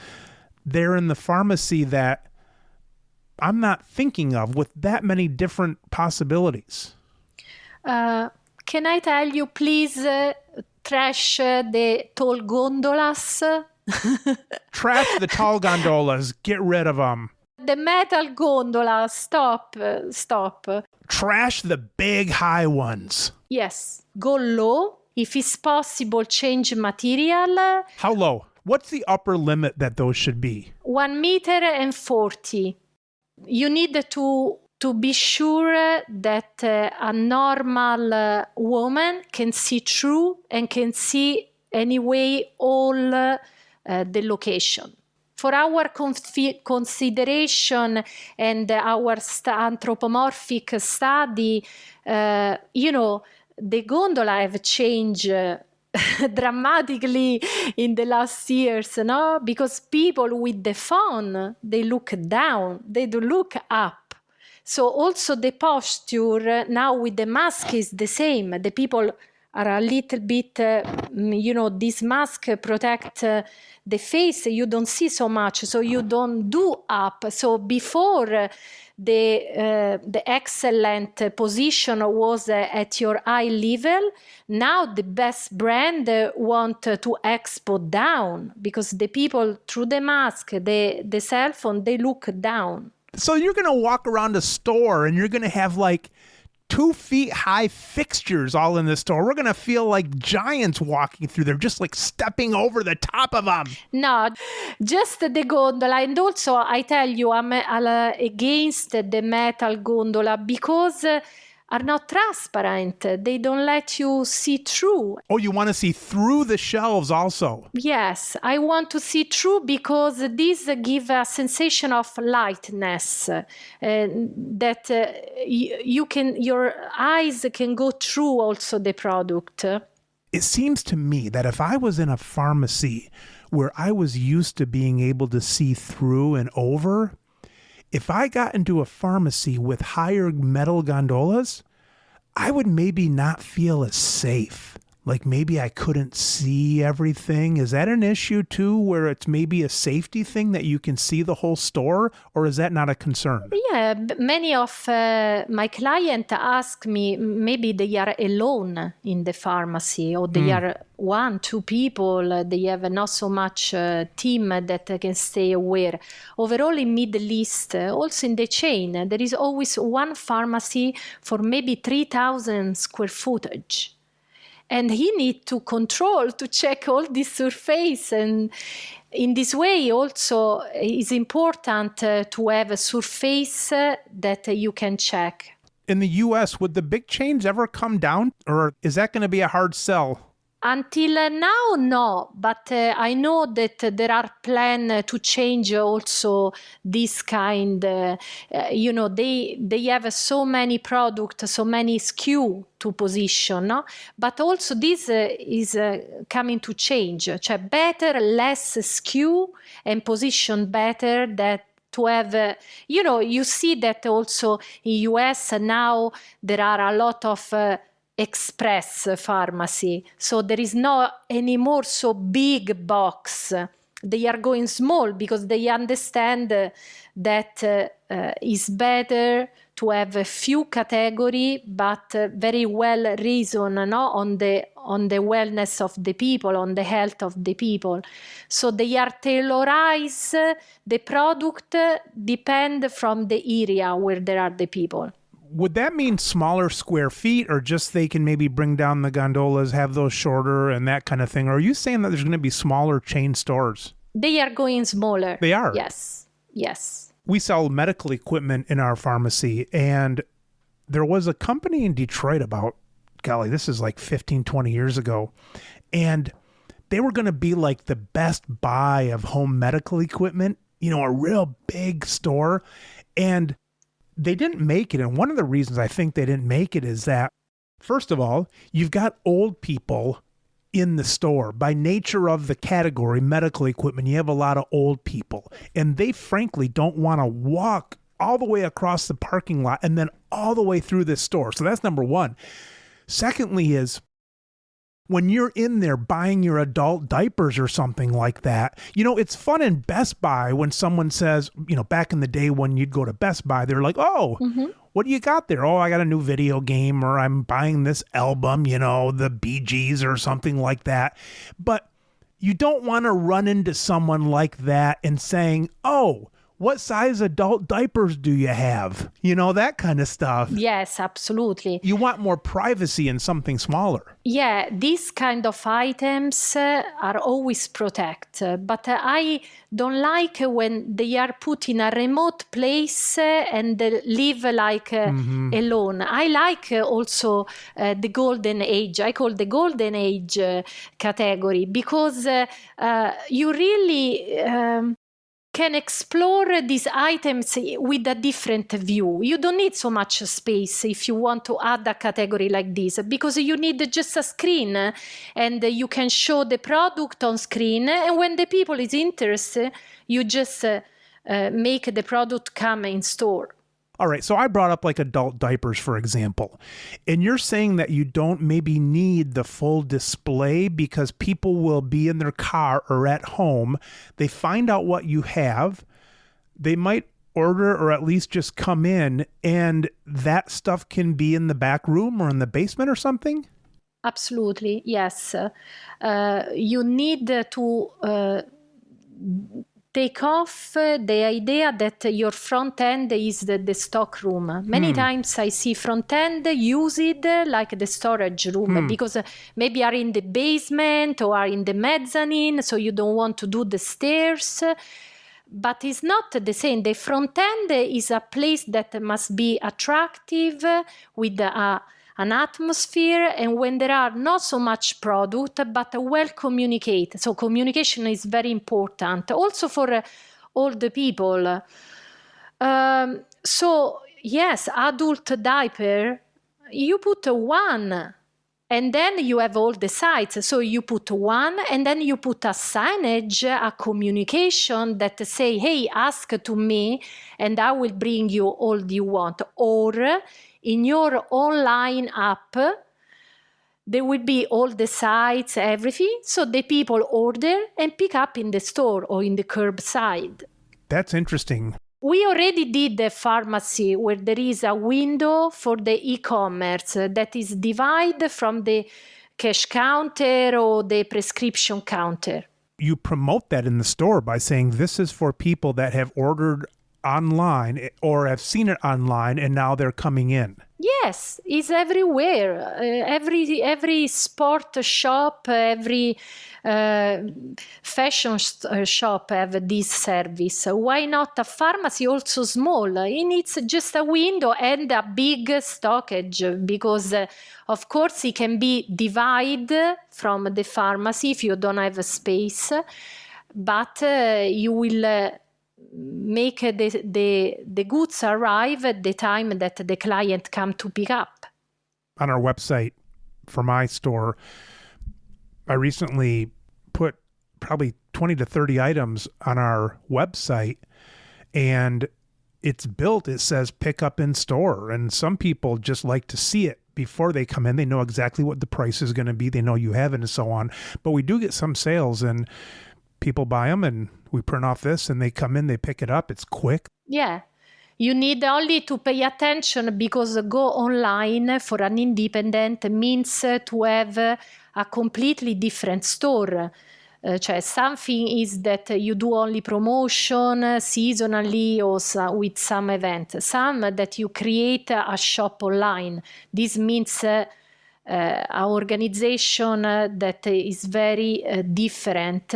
there in the pharmacy that I'm not thinking of with that many different possibilities? Can I tell you, please, trash the tall gondolas? Trash the tall gondolas. Get rid of them. The metal gondola. Stop. Trash the big high ones. Yes. Go low. If it's possible, change material. How low? What's the upper limit that those should be? 1 meter and 40. You need to be sure that a normal woman can see through and can see anyway all the location. For our consideration and our anthropomorphic study, the gondola have changed dramatically in the last years, no? Because people with the phone, they look down, they do look up. So also the posture now with the mask is the same. The people are a little bit, this mask protect the face. You don't see so much, so you don't do up. So before the excellent position was at your eye level. Now the best brand want to expo down because the people through the mask, the cell phone, they look down. So you're going to walk around a store and you're going to have like 2 feet high fixtures all in the store. We're going to feel like giants walking through there, just like stepping over the top of them. No, just the gondola. And also, I tell you, I'm against the metal gondola because are not transparent. They don't let you see through. Oh, you want to see through the shelves also? Yes, I want to see through because this gives a sensation of lightness that your eyes can go through also the product. It seems to me that if I was in a pharmacy where I was used to being able to see through and over, if I got into a pharmacy with higher metal gondolas, I would maybe not feel as safe. Like maybe I couldn't see everything. Is that an issue too, where it's maybe a safety thing that you can see the whole store, or is that not a concern? Yeah, many of my clients ask me, maybe they are alone in the pharmacy or they are 1-2 people, they have not so much team that can stay aware. Overall in Middle East, also in the chain, there is always one pharmacy for maybe 3,000 square footage. And he needs to control, to check all this surface. And in this way also it's important to have a surface that you can check. In the US, would the big chains ever come down, or is that going to be a hard sell? Until now, no, but I know that there are plans to change also this kind. They have so many products, so many SKU to position, no? But also this is coming to change. Cioè better, less SKU and position better that to have, you see that also in US now there are a lot of express pharmacy. So there is not anymore so big box. They are going small because they understand that it's better to have a few category, but very well reason on the wellness of the people, on the health of the people. So they are tailorize the product depend from the area where there are the people. Would that mean smaller square feet, or just they can maybe bring down the gondolas, have those shorter and that kind of thing? Or are you saying that there's going to be smaller chain stores? They are going smaller. They are? Yes. We sell medical equipment in our pharmacy, and there was a company in Detroit about, golly, this is like 15, 20 years ago, and they were going to be like the Best Buy of home medical equipment, a real big store. And they didn't make it. And one of the reasons I think they didn't make it is that, first of all, you've got old people in the store. By nature of the category, medical equipment, you have a lot of old people. And they frankly don't want to walk all the way across the parking lot and then all the way through this store. So that's number one. Secondly is, when you're in there buying your adult diapers or something like that, it's fun in Best Buy when someone says, back in the day when you'd go to Best Buy, they're like, oh, what do you got there? Oh, I got a new video game, or I'm buying this album, the Bee Gees or something like that. But you don't want to run into someone like that and saying, oh, what size adult diapers do you have? That kind of stuff. Yes, absolutely. You want more privacy in something smaller. Yeah, these kind of items are always protected, but I don't like when they are put in a remote place and live like alone. I like also the golden age. I call the golden age category, because you really can explore these items with a different view. You don't need so much space if you want to add a category like this, because you need just a screen and you can show the product on screen. And when the people is interested, you just make the product come in store. All right, so I brought up like adult diapers, for example, and you're saying that you don't maybe need the full display because people will be in their car or at home. They find out what you have. They might order or at least just come in, and that stuff can be in the back room or in the basement or something? Absolutely, yes. You need to take off the idea that your front end is the stock room. Many times I see front end use it like the storage room because maybe are in the basement or are in the mezzanine, so you don't want to do the stairs. But it's not the same. The front end is a place that must be attractive with an atmosphere, and when there are not so much product, but well communicate. So communication is very important, also for all the people. So yes, adult diaper, you put one, and then you have all the sides. So you put one, and then you put a signage, a communication that say, hey, ask to me, and I will bring you all you want. Or in your online app, there will be all the sites, everything, so the people order and pick up in the store or in the curbside. That's interesting. We already did a pharmacy where there is a window for the e-commerce that is divided from the cash counter or the prescription counter. You promote that in the store by saying this is for people that have ordered online or have seen it online and now they're coming in. Yes, it's everywhere. Every sport shop, every fashion shop have this service. Why not a pharmacy also small? It needs just a window and a big stockage, because of course it can be divided from the pharmacy if you don't have a space, but you will make the goods arrive at the time that the client come to pick up. On our website for my store, I recently put probably 20 to 30 items on our website, and it's built, it says pick up in store. And some people just like to see it before they come in. They know exactly what the price is going to be. They know you have it and so on. But we do get some sales, and people buy them, and we print off this, and they come in, they pick it up. It's quick. Yeah. You need only to pay attention, because go online for an independent means to have a completely different store. Something is that you do only promotion seasonally or with some event. Some that you create a shop online. This means an organization that is very different.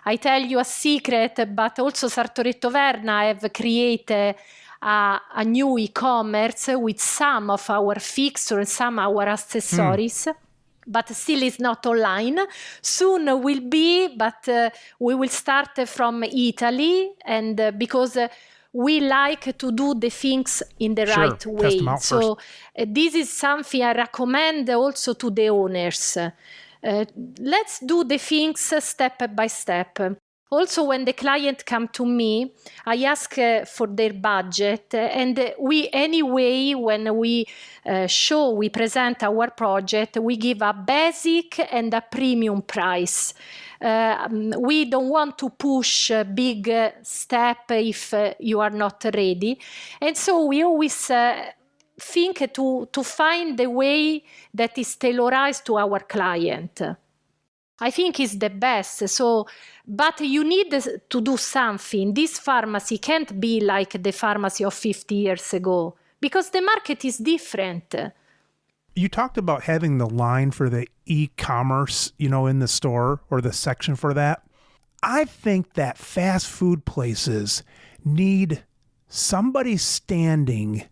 I tell you a secret, but also Sartoretto Verna have created a new e-commerce with some of our fixtures and some of our accessories. but still is not online. Soon will be, but we will start from Italy, and because we like to do the things in the right Test them way. out So this is something I recommend also to the owners. Let's do the things step by step. Also, when the client come to me, I ask for their budget, and when we we present our project, we give a basic and a premium price. We don't want to push a big step if you are not ready. And so we always think to find the way that is tailored to our client. I think is the best. So, but you need to do something. This pharmacy can't be like the pharmacy of 50 years ago because the market is different. You talked about having the line for the e-commerce, in the store or the section for that. I think that fast food places need somebody standing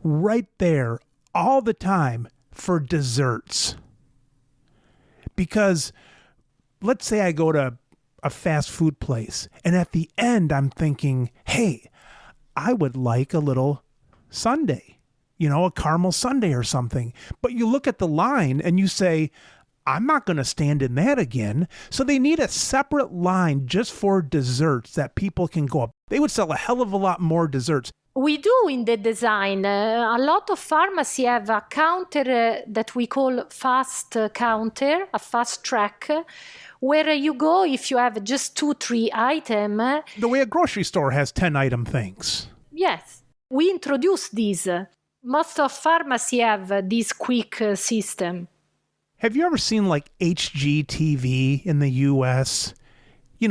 right there all the time for desserts. Because let's say I go to a fast food place and at the end I'm thinking, hey, I would like a little sundae, a caramel sundae or something. But you look at the line and you say, I'm not going to stand in that again. So they need a separate line just for desserts that people can go up. They would sell a hell of a lot more desserts. We do in the design. A lot of pharmacy have a counter that we call fast counter, a fast track, where you go if you have just 2-3 items. The way a grocery store has 10-item things. Yes. We introduced these. Most of pharmacy have this quick system. Have you ever seen like HGTV in the US?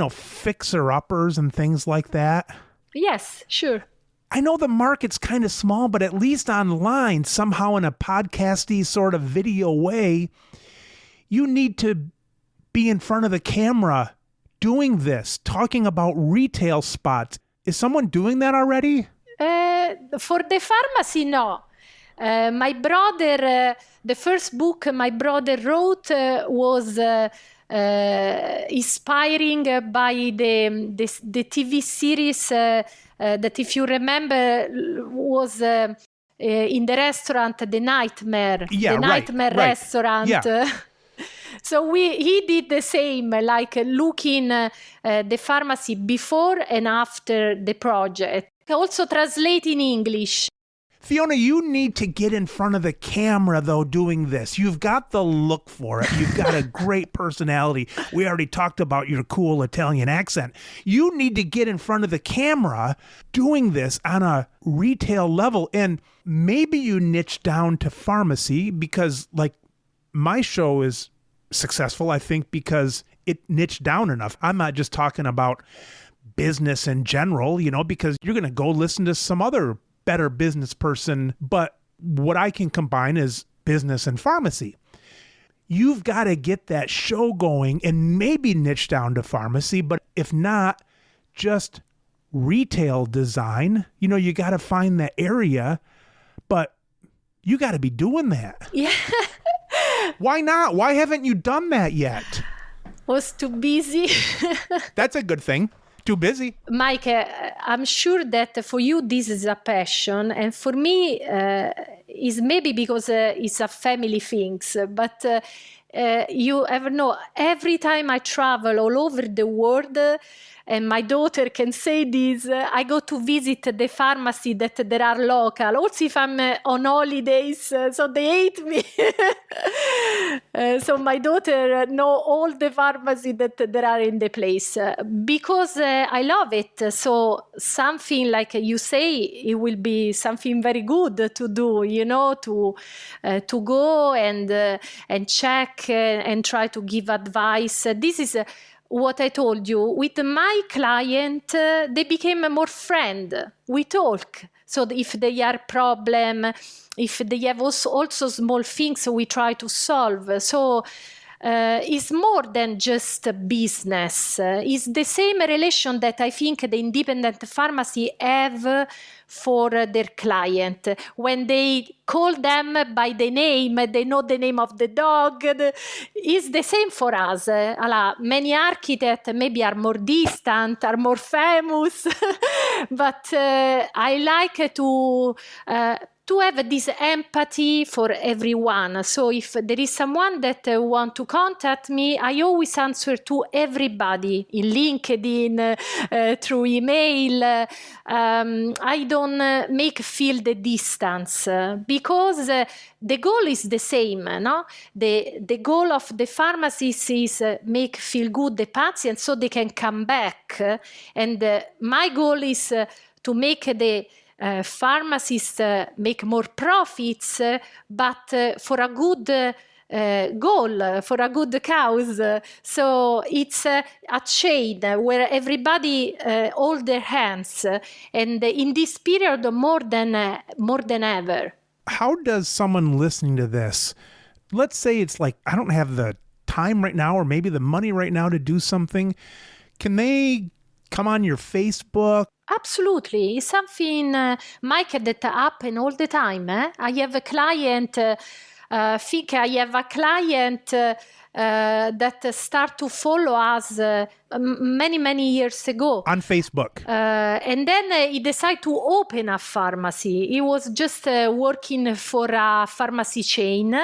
Fixer-uppers and things like that? Yes, sure. I know the market's kind of small, but at least online, somehow in a podcasty sort of video way, you need to be in front of the camera doing this, talking about retail spots. Is someone doing that already? For the pharmacy, no. My brother, the first book my brother wrote was inspiring by the TV series that, if you remember, was in the restaurant, The Nightmare. Yeah, the Nightmare right. Restaurant. Yeah. So he did the same, like looking the pharmacy before and after the project. Also translate in English. Fiona, you need to get in front of the camera, though, doing this. You've got the look for it. You've got a great personality. We already talked about your cool Italian accent. You need to get in front of the camera doing this on a retail level. And maybe you niche down to pharmacy because, like, my show is successful, I think, because it niched down enough. I'm not just talking about business in general, because you're going to go listen to some other better business person, but what I can combine is business and pharmacy. You've got to get that show going and maybe niche down to pharmacy, but if not, just retail design. You got to find that area, but you got to be doing that. Yeah. Why not? Why haven't you done that yet? Was too busy. That's a good thing. Too busy. Mike, I'm sure that for you this is a passion, and for me is maybe because it's a family thing. But you ever know, every time I travel all over the world, and my daughter can say this, I go to visit the pharmacy that there are local, also if I'm on holidays, so they hate me. So my daughter know all the pharmacy that there are in the place because I love it. So something like you say, it will be something very good to do, to go and check and try to give advice. This is what I told you. With my client, they became more friend. We talk. So if they are problem, if they have also small things, we try to solve. So is more than just a business. It's the same relation that I think the independent pharmacy have for their client. When they call them by the name, they know the name of the dog. It's the same for us. Many architects maybe are more distant, are more famous, but I like to have this empathy for everyone. So if there is someone that want to contact me, I always answer to everybody in LinkedIn, through email. I don't make feel the distance because the goal is the same. No? The goal of the pharmacist is make feel good the patient so they can come back. And my goal is to make the pharmacists make more profits, but for a good goal, for a good cause. So it's a chain where everybody hold their hands, and in this period more than ever. How does someone listening to this, let's say it's like, I don't have the time right now or maybe the money right now to do something, can they come on your Facebook? Absolutely. It's something, Mike, that happen all the time. I have a client, think I have a client that start to follow us many years ago. On Facebook. And then he decided to open a pharmacy. He was just working for a pharmacy chain.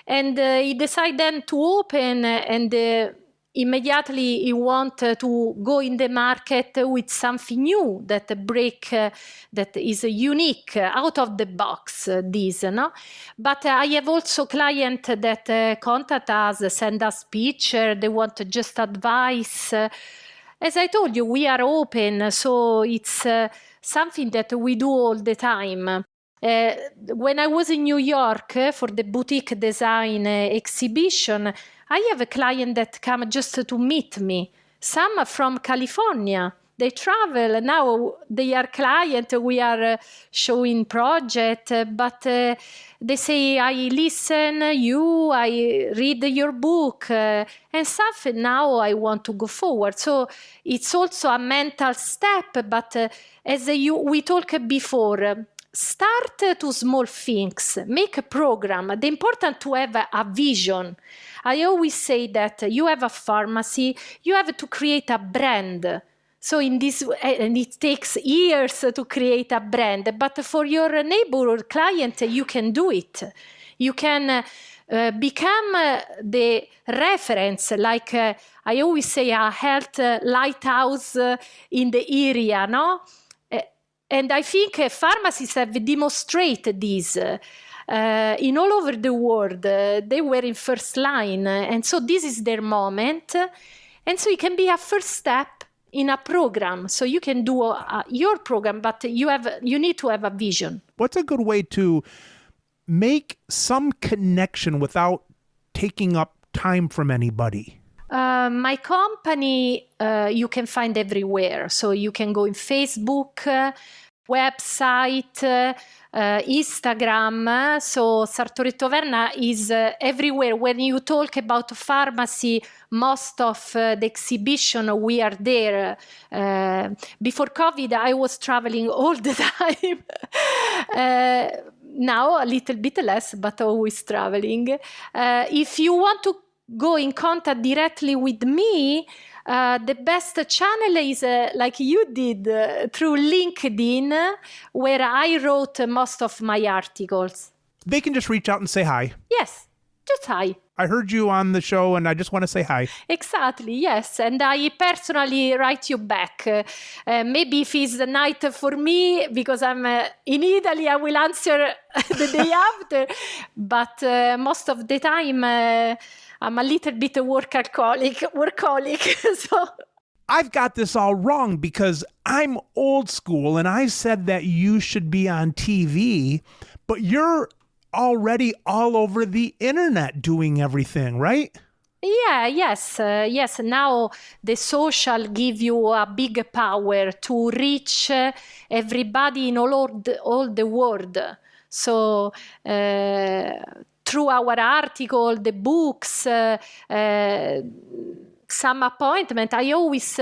And he decided then to open and immediately he wanted to go in the market with something new that that is unique, out of the box. No? But I have also clients that contact us, send us pictures, they want just advice. As I told you, we are open, so it's something that we do all the time. When I was in New York for the boutique design exhibition, I have a client that come just to meet me. Some from California. They travel. Now they are client. We are showing project, but they say, I listen you, I read your book, and stuff. And now I want to go forward. So it's also a mental step. But as we talked before, start to small things. Make a program. The important to have a vision. I always say that you have a pharmacy, you have to create a brand. So in this, and it takes years to create a brand, but for your neighborhood client, you can do it. You can become the reference, like I always say, a health lighthouse in the area, no? And I think pharmacists have demonstrated this. In all over the world, they were in first line, and so this is their moment, and so it can be a first step in a program. So you can do your program, but you need to have a vision. What's a good way to make some connection without taking up time from anybody? My company you can find everywhere. So you can go in Facebook, website, Instagram. So Sartoretto Verna is everywhere. When you talk about pharmacy, most of the exhibition, we are there. Before COVID, I was traveling all the time. Now a little bit less, but always traveling. If you want to go in contact directly with me, the best channel is like you did through LinkedIn, where I wrote most of my articles. They can just reach out and say hi. Yes, just hi. I heard you on the show and I just want to say hi. Exactly, yes. And I personally write you back. Maybe if it's the night for me, because I'm in Italy, I will answer the day after. But most of the time, I'm a little bit workaholic. So I've got this all wrong because I'm old school and I said that you should be on TV, but you're already all over the internet doing everything, right? Yeah, yes. Now the social give you a big power to reach everybody in all the world. So through our article, the books, some appointment. I always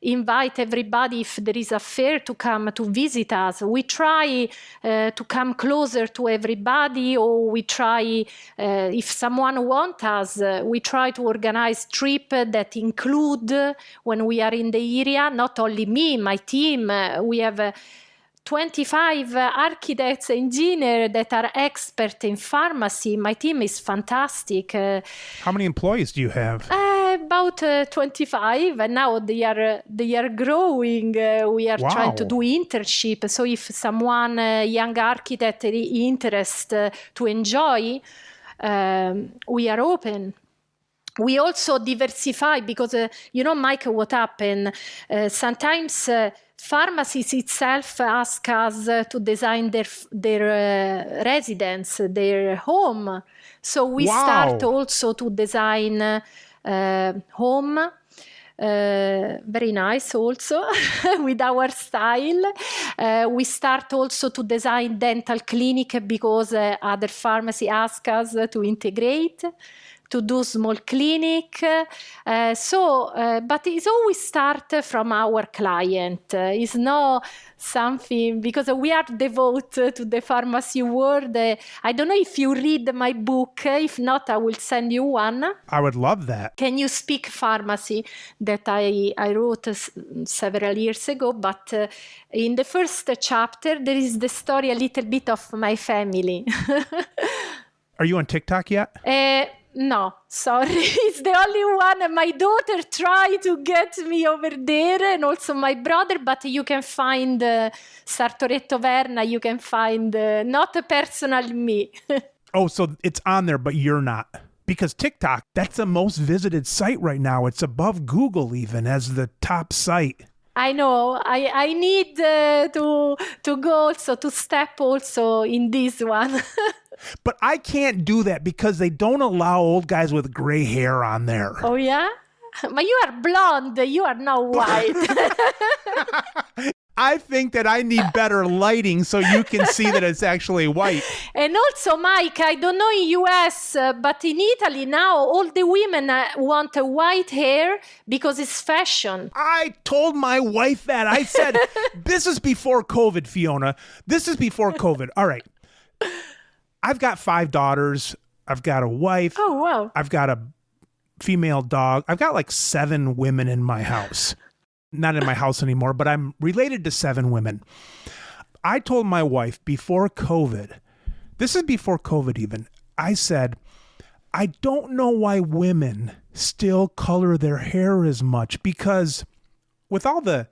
invite everybody, if there is a fair, to come to visit us. We try to come closer to everybody, or we try, if someone wants us, we try to organize trip that include, when we are in the area, not only me, my team, we have 25 architects, engineers that are expert in pharmacy. My team is fantastic. How many employees do you have? About 25, and now they are growing. We are trying to do internship. So if someone, young architect, is interested to enjoy, we are open. We also diversify because, Mike, what happened? Sometimes pharmacies itself ask us to design their residence, their home. So we start also to design home. Very nice also with our style. We start also to design dental clinic because other pharmacy ask us to integrate, to do small clinic. But it's always start from our client. It's not something, because we are devoted to the pharmacy world. I don't know if you read my book. If not, I will send you one. I would love that. Can You Speak Pharmacy, that I wrote several years ago. But in the first chapter, there is the story a little bit of my family. Are you on TikTok yet? No, sorry. It's the only one. My daughter tried to get me over there, and also my brother, but you can find Sartoretto Verna. You can find not personal me. Oh, so it's on there, but you're not. Because TikTok, that's the most visited site right now. It's above Google even as the top site. I know. I need to go also, to step also in this one. But I can't do that because they don't allow old guys with gray hair on there. Oh, yeah? But you are blonde. You are not white. I think that I need better lighting so you can see that it's actually white. And also, Mike, I don't know in US, but in Italy now, all the women want a white hair because it's fashion. I told my wife that. I said, this is before COVID, Fiona. This is before COVID. All right. I've got 5 daughters. I've got a wife. Oh, wow. I've got a female dog. I've got like 7 women in my house. Not in my house anymore, but I'm related to 7 women. I told my wife before COVID, this is before COVID even, I said, I don't know why women still color their hair as much, because with all the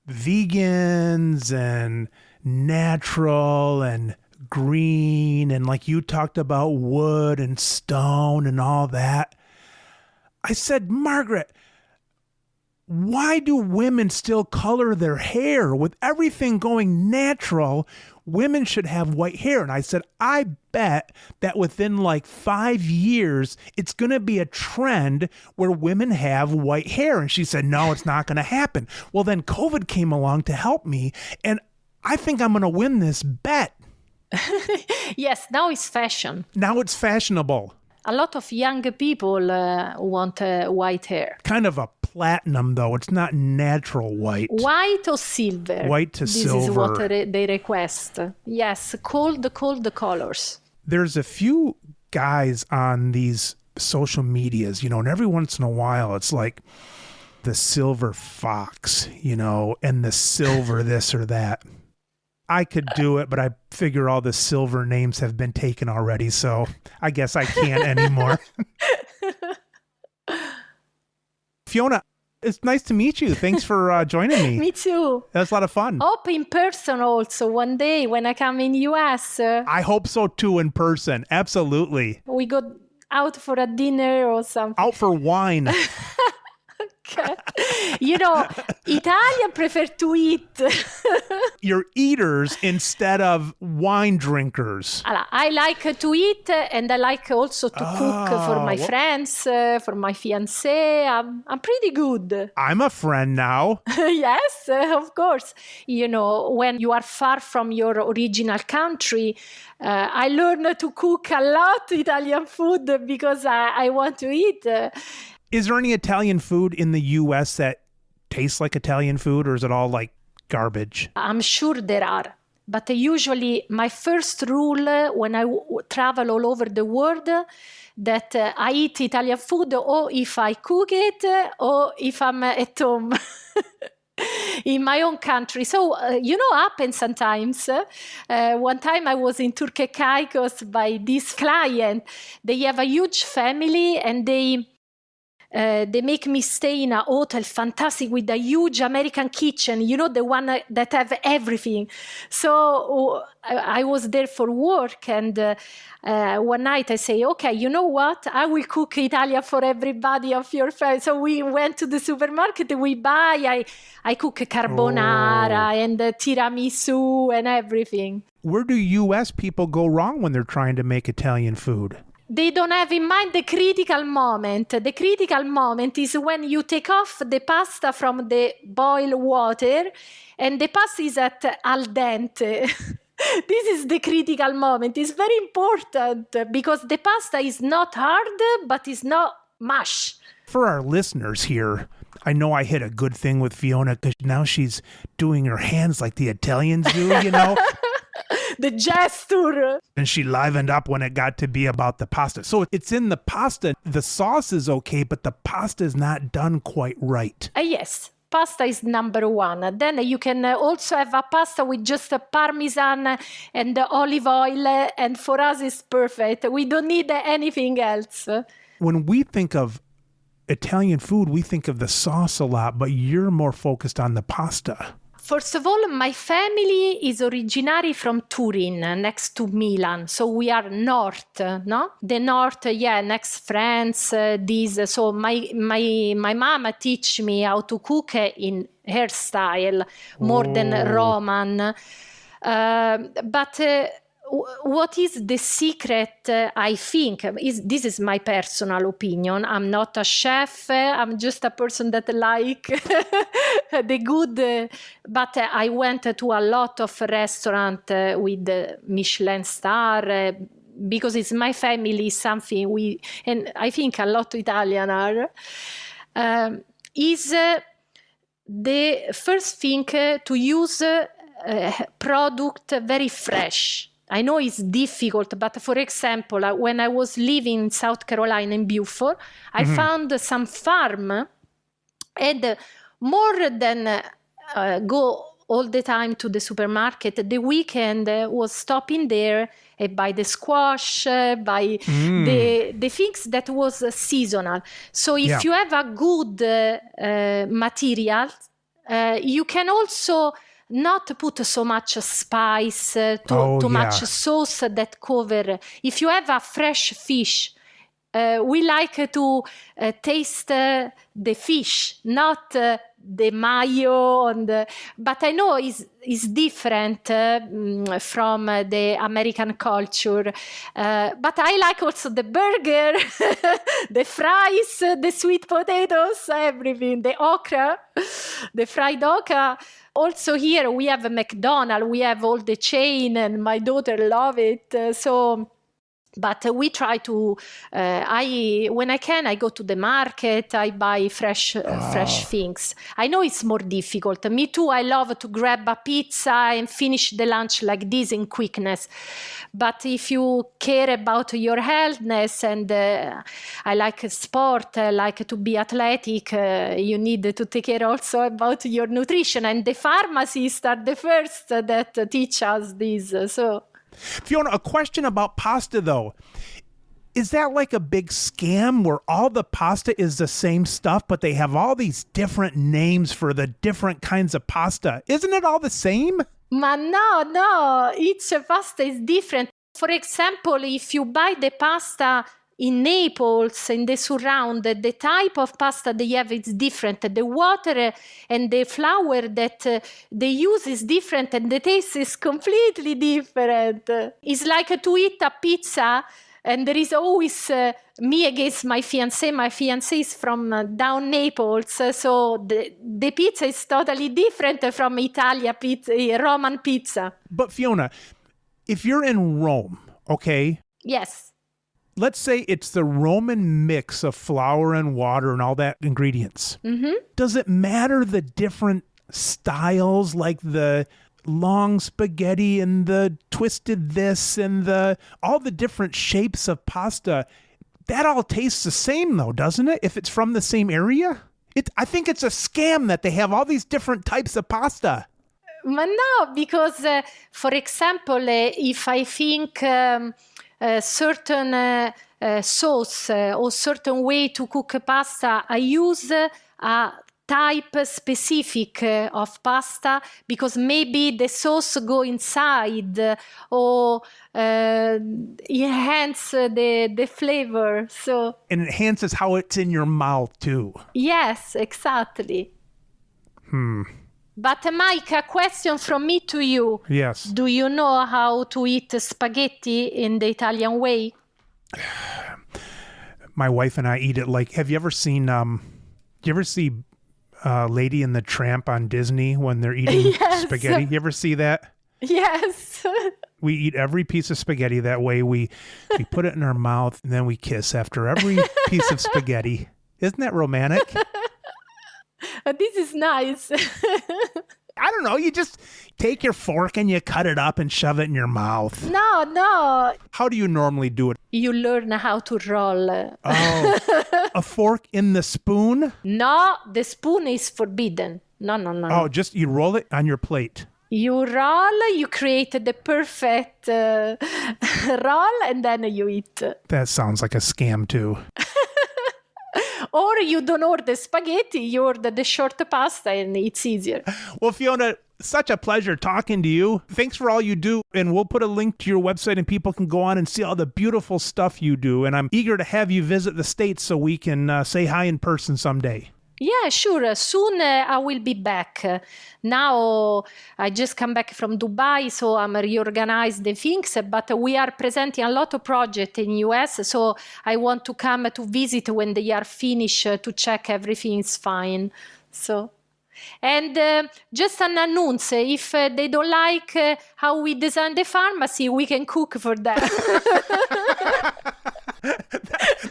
vegans and natural and green, and like you talked about wood and stone and all that, I said, Margaret, why do women still color their hair? With everything going natural, women should have white hair. And I said, I bet that within like 5 years, it's going to be a trend where women have white hair. And she said, no, it's not going to happen. Well, then COVID came along to help me. And I think I'm going to win this bet. Yes, now it's fashion. Now it's fashionable. A lot of young people want white hair. Kind of a platinum, though. It's not natural white. White or silver? White to silver. This is what they request. Yes, cold colors. There's a few guys on these social medias, and every once in a while it's like the silver fox, and the silver this or that. I could do it, but I figure all the silver names have been taken already, so I guess I can't anymore. Fiona, it's nice to meet you. Thanks for joining me. Me too. That was a lot of fun. Hope in person also one day when I come in US. I hope so too, in person. Absolutely. We go out for a dinner or something. Out for wine. Italian prefer to eat. You're eaters instead of wine drinkers. I like to eat, and I like also to cook for my friends, for my fiancé. I'm pretty good. I'm a friend now. Yes, of course. When you are far from your original country, I learned to cook a lot Italian food because I want to eat. Is there any Italian food in the U.S. that tastes like Italian food, or is it all like garbage? I'm sure there are. But usually my first rule when I travel all over the world that I eat Italian food or if I cook it or if I'm at home. In my own country. So, happens sometimes. One time I was in Turkey Caicos by this client. They have a huge family and they make me stay in a hotel, fantastic, with a huge American kitchen, the one that have everything. So I was there for work, and one night I say, okay, you know what? I will cook Italian for everybody of your family. So we went to the supermarket, we buy, I cook carbonara and tiramisu and everything. Where do U.S. people go wrong when they're trying to make Italian food? They don't have in mind the critical moment. The critical moment is when you take off the pasta from the boiled water and the pasta is at al dente. This is the critical moment. It's very important because the pasta is not hard, but it's not mush. For our listeners here, I know I hit a good thing with Fiona because now she's doing her hands like the Italians do, The gesture. And she livened up when it got to be about the pasta. So it's in the pasta. The sauce is okay, but the pasta is not done quite right. Yes. Pasta is number one. Then you can also have a pasta with just a parmesan and olive oil. And for us, it's perfect. We don't need anything else. When we think of Italian food, we think of the sauce a lot, but you're more focused on the pasta. First of all, my family is originally from Turin, next to Milan. So we are north, no? The north, next France, So my mama teach me how to cook in her style, more than Roman. But what is the secret, I think, this is my personal opinion. I'm not a chef. I'm just a person that like the good. But I went to a lot of restaurants with Michelin star because it's my family, something and I think a lot of Italian are, is the first thing to use product very fresh. I know it's difficult, but for example, when I was living in South Carolina in Beaufort, I found some farm and more than go all the time to the supermarket, the weekend was stopping there and buy the squash, buy the things that was seasonal. So if you have a good material, you can also not put so much spice, too much sauce that cover. If you have a fresh fish, we like to taste the fish, not the mayo. But I know it's different from the American culture. But I like also the burger, the fries, the sweet potatoes, everything, the okra, the fried okra. Also here we have a McDonald's, we have all the chain, and my daughter love it. But we try to, when I can, I go to the market, I buy fresh things. I know it's more difficult. Me too, I love to grab a pizza and finish the lunch like this in quickness. But if you care about your healthness and I like sport, I like to be athletic, you need to take care also about your nutrition. And the pharmacists are the first that teach us this. So. Fiona, a question about pasta, though. Is that like a big scam where all the pasta is the same stuff, but they have all these different names for the different kinds of pasta? Isn't it all the same? Ma no. Each pasta is different. For example, if you buy the pasta in Naples, in the surround, the type of pasta they have is different. The water and the flour that they use is different, and the taste is completely different. It's like to eat a pizza, and there is always me against my fiancé. My fiancé is from down Naples, so the pizza is totally different from Italian pizza, Roman pizza. But Fiona, if you're in Rome, okay? Yes. Let's say it's the Roman mix of flour and water and all that ingredients. Mm-hmm. Does it matter the different styles, like the long spaghetti and the twisted this and all the different shapes of pasta? That all tastes the same though, doesn't it? If it's from the same area? I think it's a scam that they have all these different types of pasta. But no, because, for example, if I think certain sauce or certain way to cook pasta, I use a type specific of pasta because maybe the sauce go inside or enhance the flavor. So And it enhances how it's in your mouth too. yes, exactly. But Mike, a question from me to you. Yes. Do you know how to eat spaghetti in the Italian way? My wife and I eat it like, have you ever seen, do you ever see Lady and the Tramp on Disney when they're eating Yes. spaghetti? You ever see that? Yes. We eat every piece of spaghetti that way. We put it in our mouth and then we kiss after every piece of spaghetti. Isn't that romantic? This is nice. I don't know. You just take your fork and you cut it up and shove it in your mouth. No. How do you normally do it? You learn how to roll. Oh, a fork in the spoon? No, the spoon is forbidden. No. Oh, just you roll it on your plate. You roll, you create the perfect roll, and then you eat. That sounds like a scam too. Or you don't order spaghetti, you order the short pasta, and it's easier. Well, Fiona, such a pleasure talking to you. Thanks for all you do. And we'll put a link to your website and people can go on and see all the beautiful stuff you do. And I'm eager to have you visit the States so we can say hi in person someday. Yeah, sure. Soon I will be back. Now I just come back from Dubai, so I'm reorganized the things. But we are presenting a lot of projects in US, so I want to come to visit when they are finished to check everything is fine. So, and just an announce: if they don't like how we design the pharmacy, we can cook for them.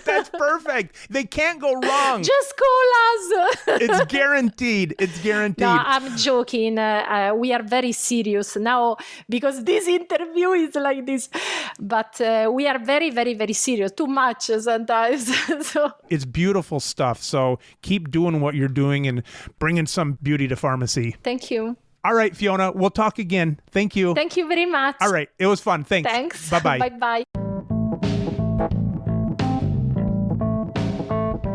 That's perfect. They can't go wrong. Just call us. It's guaranteed. It's guaranteed. No, I'm joking. We are very serious now because this interview is like this. But we are very, very, very serious. Too much sometimes. So it's beautiful stuff. So keep doing what you're doing and bringing some beauty to pharmacy. Thank you. All right, Fiona, we'll talk again. Thank you. Thank you very much. All right. It was fun. Thanks. Thanks. Bye-bye. Bye-bye.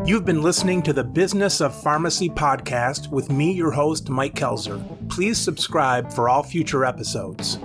You've been listening to the Business of Pharmacy podcast with me, your host, Mike Kelzer. Please subscribe for all future episodes.